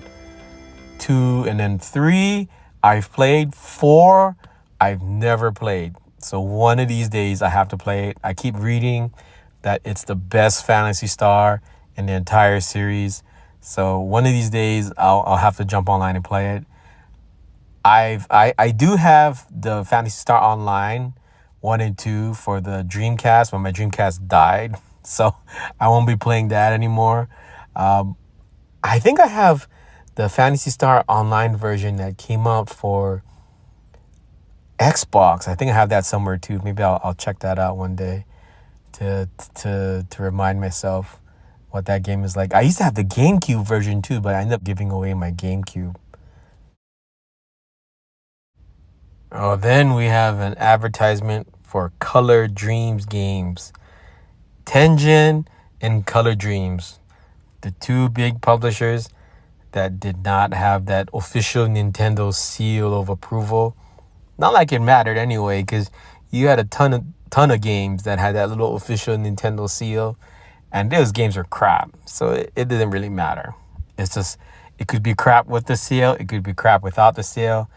2 and then 3, I've played. 4, I've never played. So one of these days, I have to play it. I keep reading that it's the best Phantasy Star in the entire series. So one of these days, I'll have to jump online and play it. I do have the Phantasy Star Online 1 and 2 for the Dreamcast, but my Dreamcast died, so I won't be playing that anymore. I think I have the Phantasy Star Online version that came out for Xbox. I think I have that somewhere too. Maybe I'll check that out one day to remind myself what that game is like. I used to have the GameCube version too, but I ended up giving away my GameCube. Oh, then we have an advertisement for Color Dreams games. Tengen and Color Dreams, the two big publishers that did not have that official Nintendo seal of approval. Not like it mattered anyway, because you had a ton of games that had that little official Nintendo seal, and those games are crap. So it didn't really matter. It's just, it could be crap with the seal, it could be crap without the seal.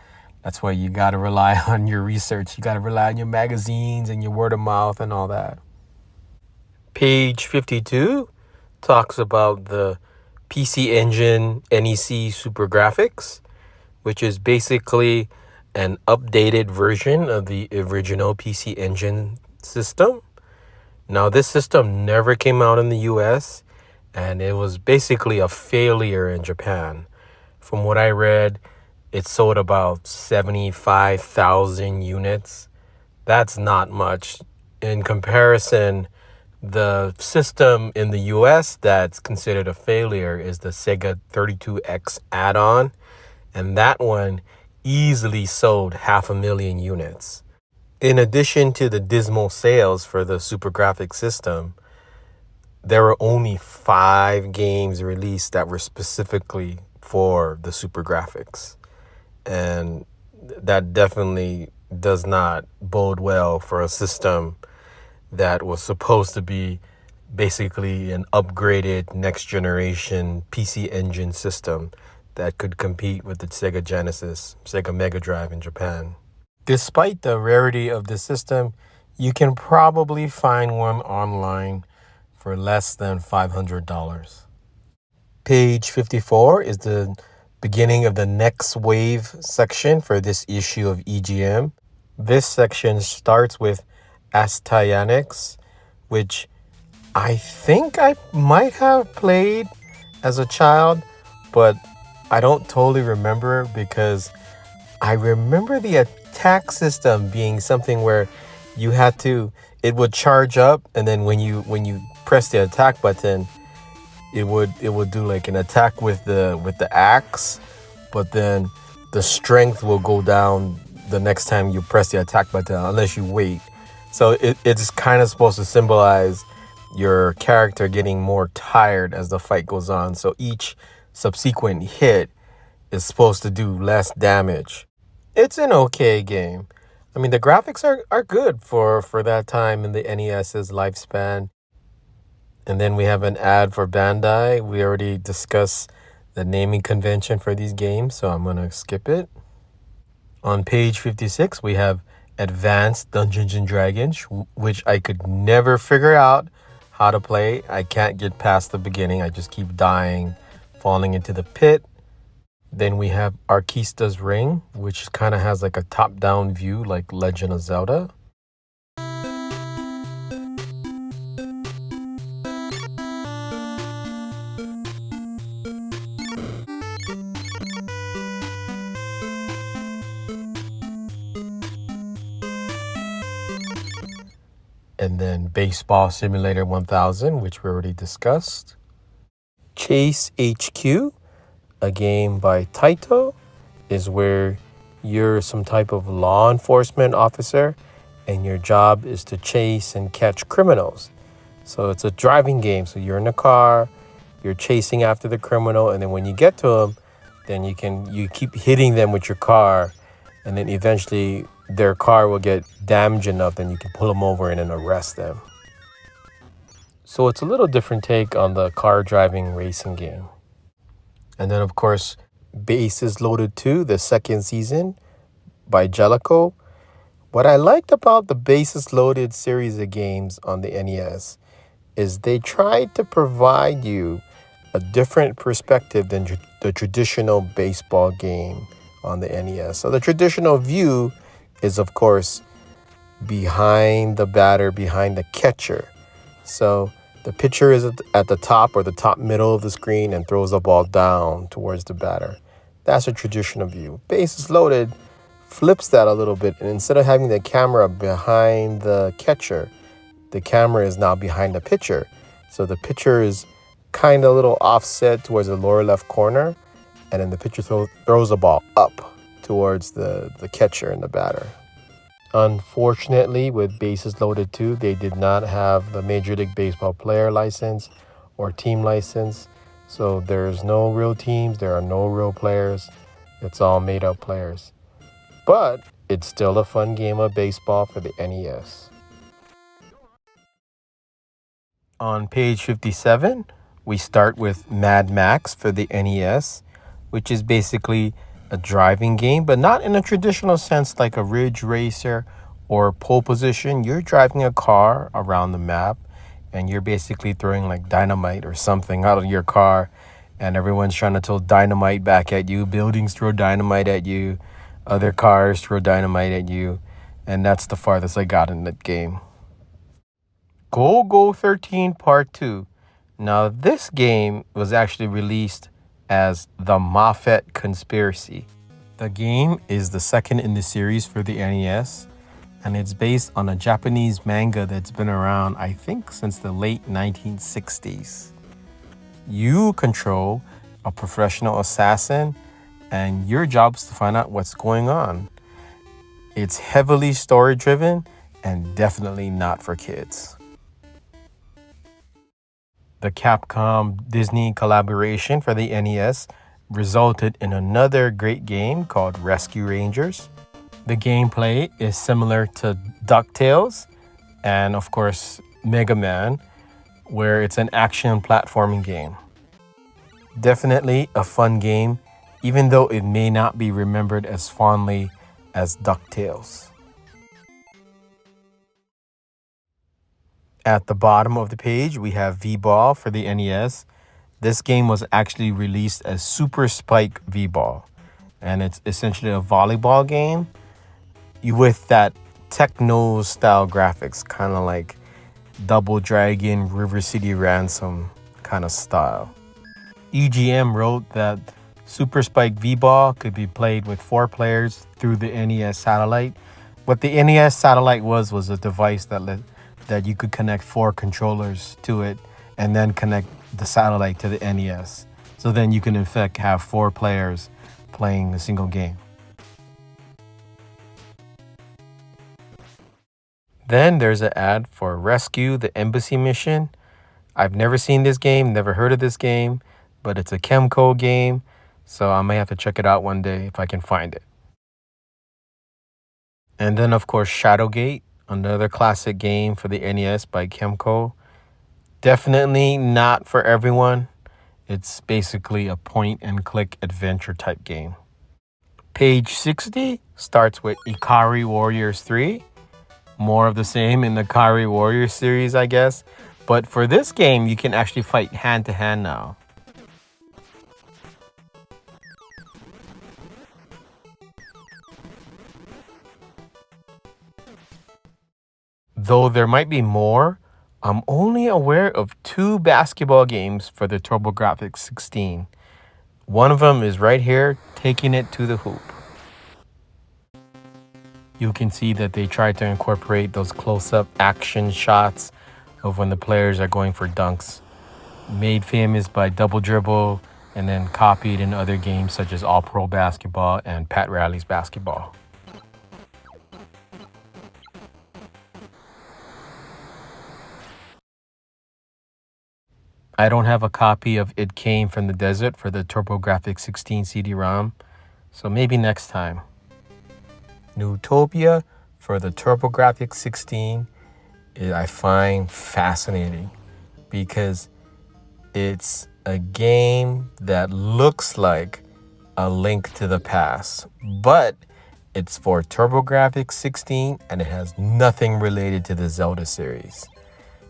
That's why you got to rely on your research. You got to rely on your magazines and your word of mouth and all that. Page 52 talks about the PC Engine NEC Super Graphics, which is basically an updated version of the original PC Engine system. Now, this system never came out in the US, and it was basically a failure in Japan. From what I read, it sold about 75,000 units. That's not much. In comparison, the system in the US that's considered a failure is the Sega 32X add-on, and that one easily sold 500,000 units. In addition to the dismal sales for the Super Graphics system, there were only 5 games released that were specifically for the Super Graphics. And that definitely does not bode well for a system that was supposed to be basically an upgraded next generation PC Engine system that could compete with the Sega Genesis, Sega Mega Drive in Japan. Despite the rarity of the system, you can probably find one online for less than $500. Page 54 is the beginning of the next wave section for this issue of EGM. This section starts with Astyanax, which I think I might have played as a child, but I don't totally remember because I remember the attack system being something where it would charge up, and then when you press the attack button, it would do like an attack with the axe, but then the strength will go down the next time you press the attack button unless you wait. So it's kind of supposed to symbolize your character getting more tired as the fight goes on. So each subsequent hit is supposed to do less damage. It's an okay game. I mean, the graphics are good for that time in the NES's lifespan. And then we have an ad for Bandai. We already discussed the naming convention for these games, so I'm going to skip it. On page 56, we have Advanced Dungeons and Dragons, which I could never figure out how to play. I can't get past the beginning. I just keep dying, falling into the pit. Then we have Arkista's Ring, which kind of has like a top-down view like Legend of Zelda. And then Baseball Simulator 1000, which we already discussed. Chase HQ, a game by Taito, is where you're some type of law enforcement officer and your job is to chase and catch criminals. So it's a driving game. So you're in a car, you're chasing after the criminal, and then when you get to them, then you keep hitting them with your car, and then eventually their car will get damaged enough, then you can pull them over and then arrest them. So it's a little different take on the car driving racing game. And then, of course, Bases Loaded 2, the second season by Jellicoe. What I liked about the Bases Loaded series of games on the NES is they tried to provide you a different perspective than the traditional baseball game on the NES. So the traditional view is, of course, behind the batter, behind the catcher. So the pitcher is at the top or the top middle of the screen and throws the ball down towards the batter. That's a traditional view. Bases Loaded flips that a little bit, and instead of having the camera behind the catcher, the camera is now behind the pitcher. So the pitcher is kind of a little offset towards the lower left corner, and then the pitcher throws the ball up towards the catcher and the batter. Unfortunately, with Bases Loaded 2, they did not have the Major League Baseball player license or team license. So there's no real teams, there are no real players. It's all made up players. But it's still a fun game of baseball for the NES. On page 57, we start with Mad Max for the NES, which is basically a driving game, but not in a traditional sense like a Ridge Racer or pole position. You're driving a car around the map and you're basically throwing like dynamite or something out of your car, and everyone's trying to throw dynamite back at you. Buildings throw dynamite at you, other cars throw dynamite at you, and that's the farthest I got in that game. Go 13 Part 2. Now this game was actually released as The Moffat Conspiracy. The game is the second in the series for the NES, and it's based on a Japanese manga that's been around, I think, since the late 1960s. You control a professional assassin, and your job is to find out what's going on. It's heavily story-driven and definitely not for kids. The Capcom-Disney collaboration for the NES resulted in another great game called Rescue Rangers. The gameplay is similar to DuckTales and, of course, Mega Man, where it's an action platforming game. Definitely a fun game, even though it may not be remembered as fondly as DuckTales. At the bottom of the page, we have V-Ball for the NES. This game was actually released as Super Spike V-Ball, and it's essentially a volleyball game with that techno-style graphics, kind of like Double Dragon, River City Ransom kind of style. EGM wrote that Super Spike V-Ball could be played with 4 players through the NES satellite. What the NES satellite was a device that you could connect 4 controllers to it and then connect the satellite to the NES. So then you can in fact have 4 players playing a single game. Then there's an ad for Rescue the Embassy Mission. I've never seen this game, never heard of this game, but it's a Kemco game, so I may have to check it out one day if I can find it. And then, of course, Shadowgate, another classic game for the NES by Kemco. Definitely not for everyone. It's basically a point-and-click adventure type game. Page 60 starts with Ikari Warriors 3. More of the same in the Ikari Warriors series, I guess. But for this game, you can actually fight hand to hand now. Though there might be more, I'm only aware of 2 basketball games for the TurboGrafx 16. One of them is right here, taking it to the hoop. You can see that they tried to incorporate those close-up action shots of when the players are going for dunks. Made famous by Double Dribble and then copied in other games such as All Pro Basketball and Pat Riley's Basketball. I don't have a copy of It Came from the Desert for the TurboGrafx 16 CD-ROM, so maybe next time. Newtopia for the TurboGrafx 16 I find fascinating because it's a game that looks like A Link to the Past, but it's for TurboGrafx 16 and it has nothing related to the Zelda series.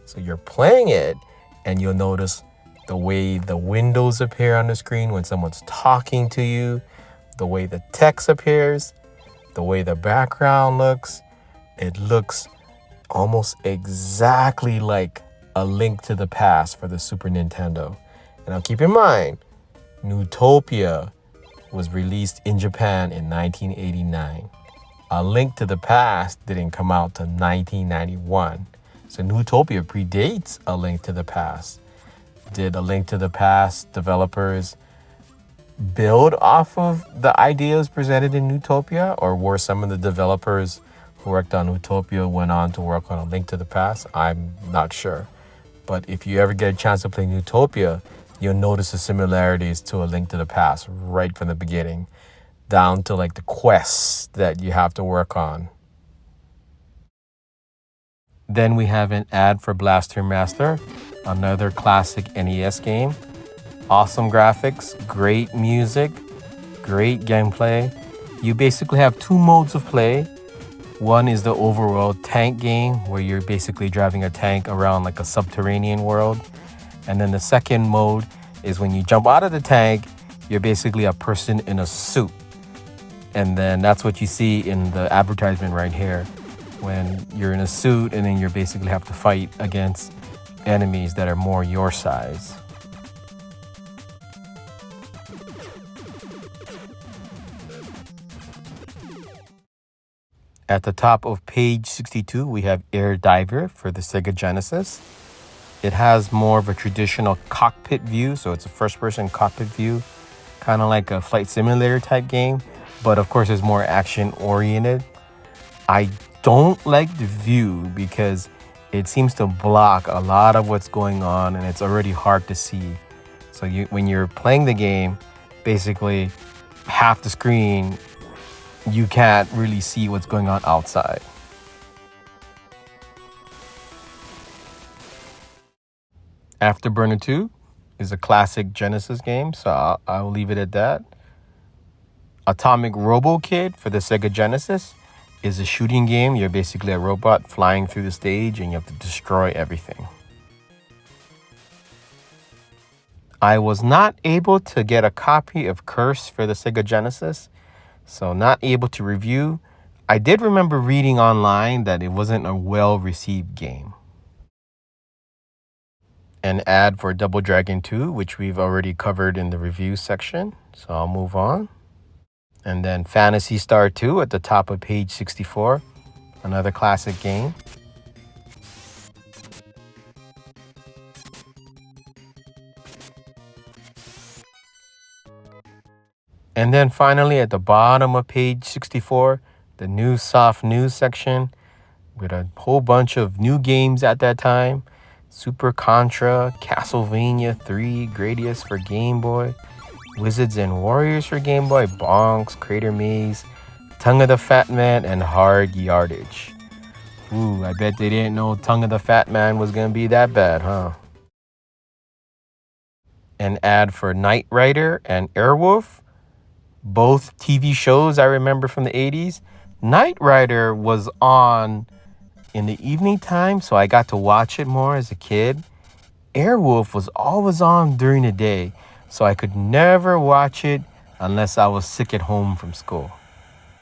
So you're playing it and you'll notice the way the windows appear on the screen when someone's talking to you, the way the text appears, the way the background looks. It looks almost exactly like A Link to the Past for the Super Nintendo. And now keep in mind, Newtopia was released in Japan in 1989. A Link to the Past didn't come out till 1991. So Newtopia predates A Link to the Past. Did A Link to the Past developers build off of the ideas presented in Newtopia, or were some of the developers who worked on Newtopia went on to work on A Link to the Past? I'm not sure. But if you ever get a chance to play Newtopia, you'll notice the similarities to A Link to the Past right from the beginning, down to like the quests that you have to work on. Then we have an ad for Blaster Master, another classic NES game. Awesome graphics, great music, great gameplay. You basically have 2 modes of play. One is the overworld tank game, where you're basically driving a tank around like a subterranean world. And then the second mode is when you jump out of the tank, you're basically a person in a suit. And then that's what you see in the advertisement right here, when you're in a suit and then you basically have to fight against enemies that are more your size. At the top of page 62, we have Air Diver for the Sega Genesis. It has more of a traditional cockpit view, so it's a first-person cockpit view, kind of like a flight simulator type game, but of course it's more action-oriented. I don't like the view because it seems to block a lot of what's going on and it's already hard to see. So when you're playing the game, basically half the screen, you can't really see what's going on outside. Afterburner 2 is a classic Genesis game, so I'll leave it at that. Atomic Robo Kid for the Sega Genesis is a shooting game. You're basically a robot flying through the stage and you have to destroy everything. I was not able to get a copy of Curse for the Sega Genesis, so not able to review. I did remember reading online that it wasn't a well-received game. An ad for Double Dragon 2, which we've already covered in the review section, so I'll move on. And then Phantasy Star 2 at the top of page 64, another classic game. And then finally at the bottom of page 64, the new soft news section with a whole bunch of new games at that time. Super Contra, Castlevania 3, Gradius for Game Boy, Wizards and Warriors for Game Boy, Bonks, Crater Maze, Tongue of the Fat Man, and Hard Yardage. Ooh, I bet they didn't know Tongue of the Fat Man was going to be that bad, huh? An ad for Knight Rider and Airwolf. both TV shows I remember from the 80s. Knight Rider was on in the evening time, so I got to watch it more as a kid. Airwolf was always on during the day, so I could never watch it unless I was sick at home from school.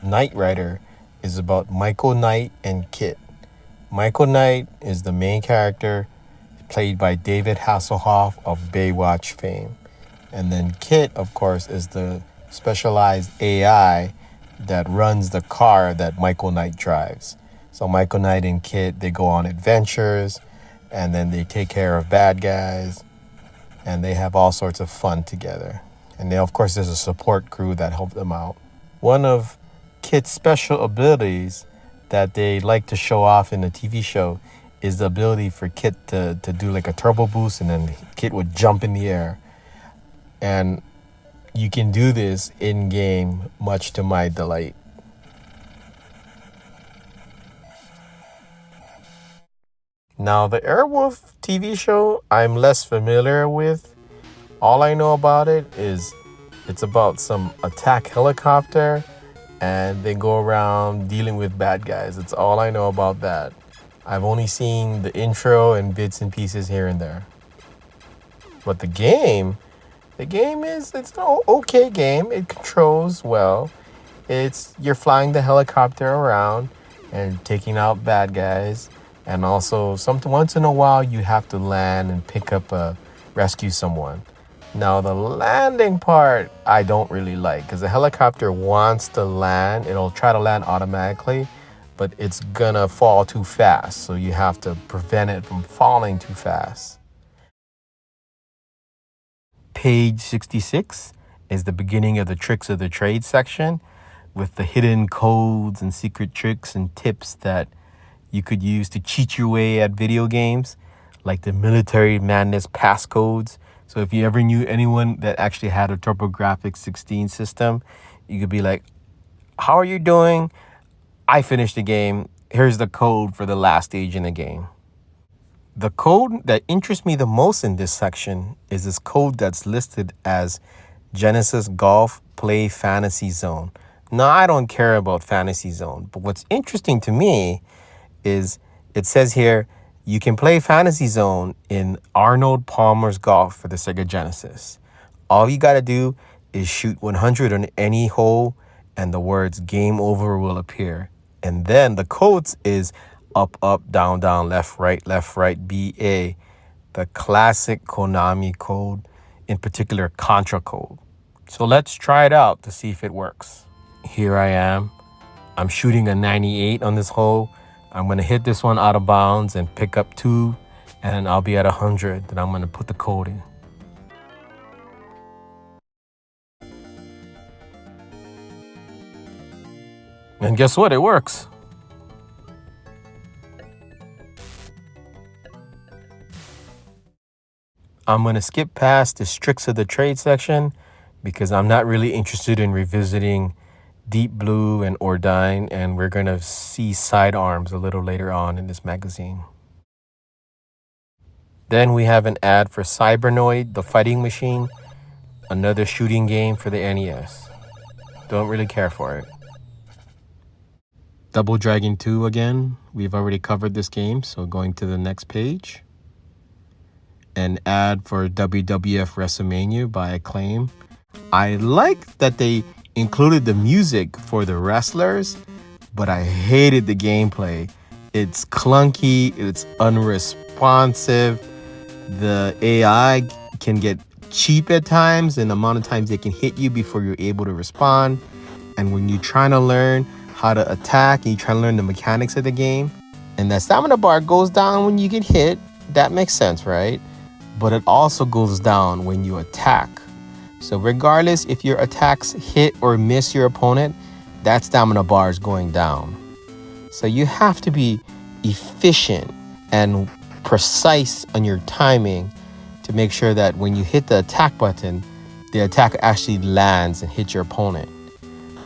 Knight Rider is about Michael Knight and Kit. Michael Knight is the main character, played by David Hasselhoff of Baywatch fame. And then Kit, of course, is the specialized AI that runs the car that Michael Knight drives. So Michael Knight and Kit, they go on adventures, and then they take care of bad guys, and they have all sorts of fun together. And then, of course, there's a support crew that help them out. One of Kit's special abilities that they like to show off in the TV show is the ability for Kit to do like a turbo boost, and then Kit would jump in the air. And you can do this in game, much to my delight. Now, the Airwolf TV show, I'm less familiar with. All I know about it is it's about some attack helicopter, and they go around dealing with bad guys. That's all I know about that. I've only seen the intro and bits and pieces here and there. But the game it's an okay game. It controls well. You're flying the helicopter around and taking out bad guys. And also, once in a while, you have to land and rescue someone. Now, the landing part, I don't really like, because the helicopter wants to land. It'll try to land automatically, but it's gonna fall too fast. So you have to prevent it from falling too fast. Page 66 is the beginning of the tricks of the trade section, with the hidden codes and secret tricks and tips that you could use to cheat your way at video games, like the Military Madness passcodes. So if you ever knew anyone that actually had a TurboGrafx 16 system, you could be like, how are you doing? I finished the game. Here's the code for the last stage in the game. The code that interests me the most in this section is this code that's listed as Genesis Golf Play Fantasy Zone. Now, I don't care about Fantasy Zone, but what's interesting to me is it says here, you can play Fantasy Zone in Arnold Palmer's Golf for the Sega Genesis. All you got to do is shoot 100 on any hole, and the words game over will appear. And then the codes is up, up, down, down, left, right, BA, the classic Konami code, in particular Contra code. So let's try it out to see if it works. Here I am. I'm shooting a 98 on this hole. I'm going to hit this one out of bounds and pick up 2, and I'll be at 100. Then I'm going to put the code in. And guess what? It works. I'm going to skip past the tricks of the trade section because I'm not really interested in revisiting Deep Blue and Ordine, and we're going to see Sidearms a little later on in this magazine. Then we have an ad for Cybernoid, the fighting machine, another shooting game for the NES. Don't really care for it. Double Dragon 2 again. We've already covered this game, so going to the next page. An ad for WWF WrestleMania by Acclaim. I like that they included the music for the wrestlers, but I hated the gameplay. It's clunky, it's unresponsive. The AI can get cheap at times, and the amount of times they can hit you before you're able to respond. And when you're trying to learn how to attack and you're trying to learn the mechanics of the game, and that stamina bar goes down when you get hit, that makes sense, right? But it also goes down when you attack. So regardless if your attacks hit or miss your opponent, that stamina bar is going down. So you have to be efficient and precise on your timing to make sure that when you hit the attack button, the attack actually lands and hits your opponent.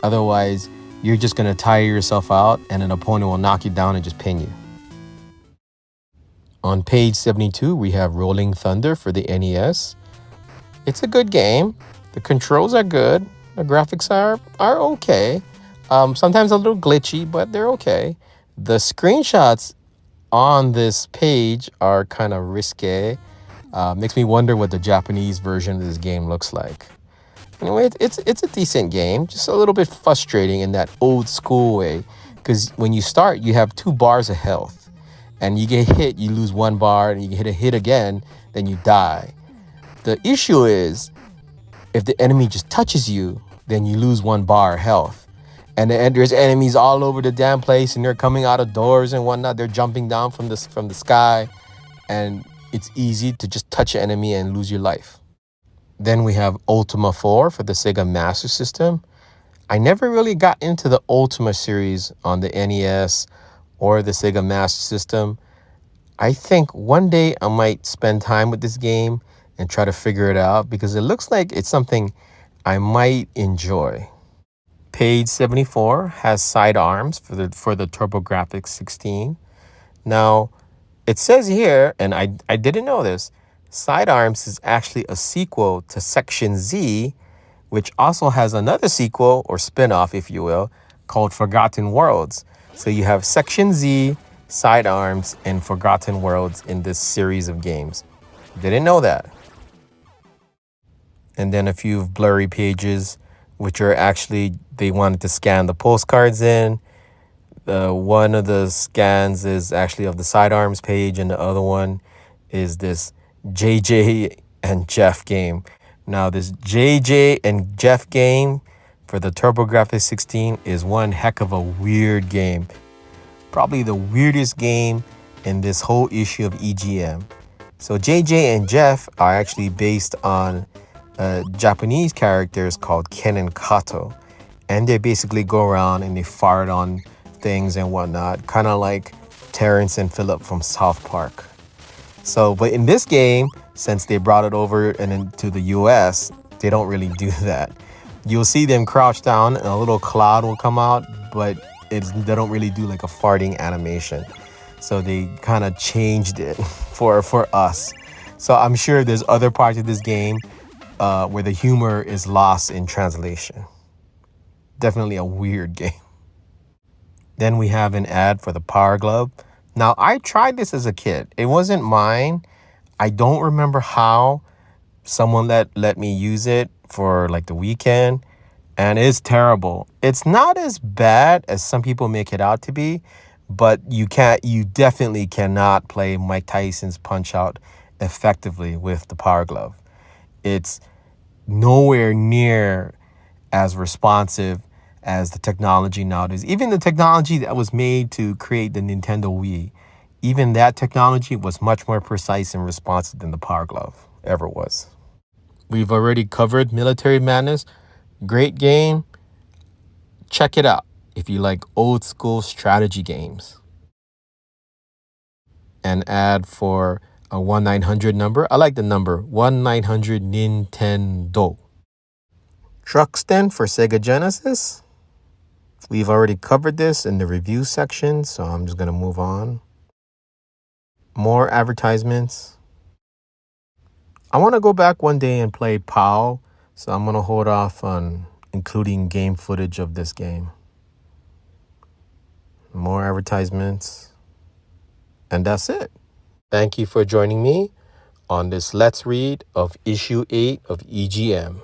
Otherwise, you're just going to tire yourself out and an opponent will knock you down and just pin you. On page 72, we have Rolling Thunder for the NES. It's a good game. The controls are good. The graphics are okay. Sometimes a little glitchy, but they're okay. The screenshots on this page are kind of risque. Makes me wonder what the Japanese version of this game looks like. Anyway, it's a decent game, just a little bit frustrating in that old school way. Because when you start, you have 2 bars of health, and you get hit, you lose 1 bar, and you get a hit again, then you die. The issue is, if the enemy just touches you, then you lose 1 bar of health. And there's enemies all over the damn place, and they're coming out of doors and whatnot. They're jumping down from the sky, and it's easy to just touch an enemy and lose your life. Then we have Ultima 4 for the Sega Master System. I never really got into the Ultima series on the NES or the Sega Master System. I think one day I might spend time with this game and try to figure it out because it looks like it's something I might enjoy. Page 74 has sidearms for the TurboGrafx 16. Now, it says here, and I didn't know this, Sidearms is actually a sequel to Section Z, which also has another sequel or spin-off, if you will, called Forgotten Worlds. So you have Section Z, Sidearms, and Forgotten Worlds in this series of games. Didn't know that. And then a few blurry pages, which are actually, they wanted to scan the postcards in. One of the scans is actually of the Sidearms page, and the other one is this JJ and Jeff game. Now, this JJ and Jeff game for the TurboGrafx 16 is one heck of a weird game. Probably the weirdest game in this whole issue of EGM. So JJ and Jeff are actually based on Japanese characters called Ken and Kato. And they basically go around and they fart on things and whatnot, kind of like Terrence and Phillip from South Park. So, but in this game, since they brought it over and into the US, they don't really do that. You'll see them crouch down and a little cloud will come out, but they don't really do like a farting animation. So they kind of changed it for us. So I'm sure there's other parts of this game where the humor is lost in translation. Definitely a weird game. Then we have an ad for the Power Glove. Now, I tried this as a kid. It wasn't mine. I don't remember how someone let me use it for like the weekend. And it's terrible. It's not as bad as some people make it out to be, but you definitely cannot play Mike Tyson's Punch-Out effectively with the Power Glove. It's nowhere near as responsive as the technology nowadays. Even the technology that was made to create the Nintendo Wii, even that technology was much more precise and responsive than the Power Glove ever was. We've already covered Military Madness. Great game. Check it out if you like old school strategy games. An ad for a 1-900 number. I like the number 1-900 Nintendo. Truxton for Sega Genesis. We've already covered this in the review section, so I'm just going to move on. More advertisements. I want to go back one day and play POW, so I'm going to hold off on including game footage of this game. More advertisements. And that's it. Thank you for joining me on this Let's Read of Issue 8 of EGM.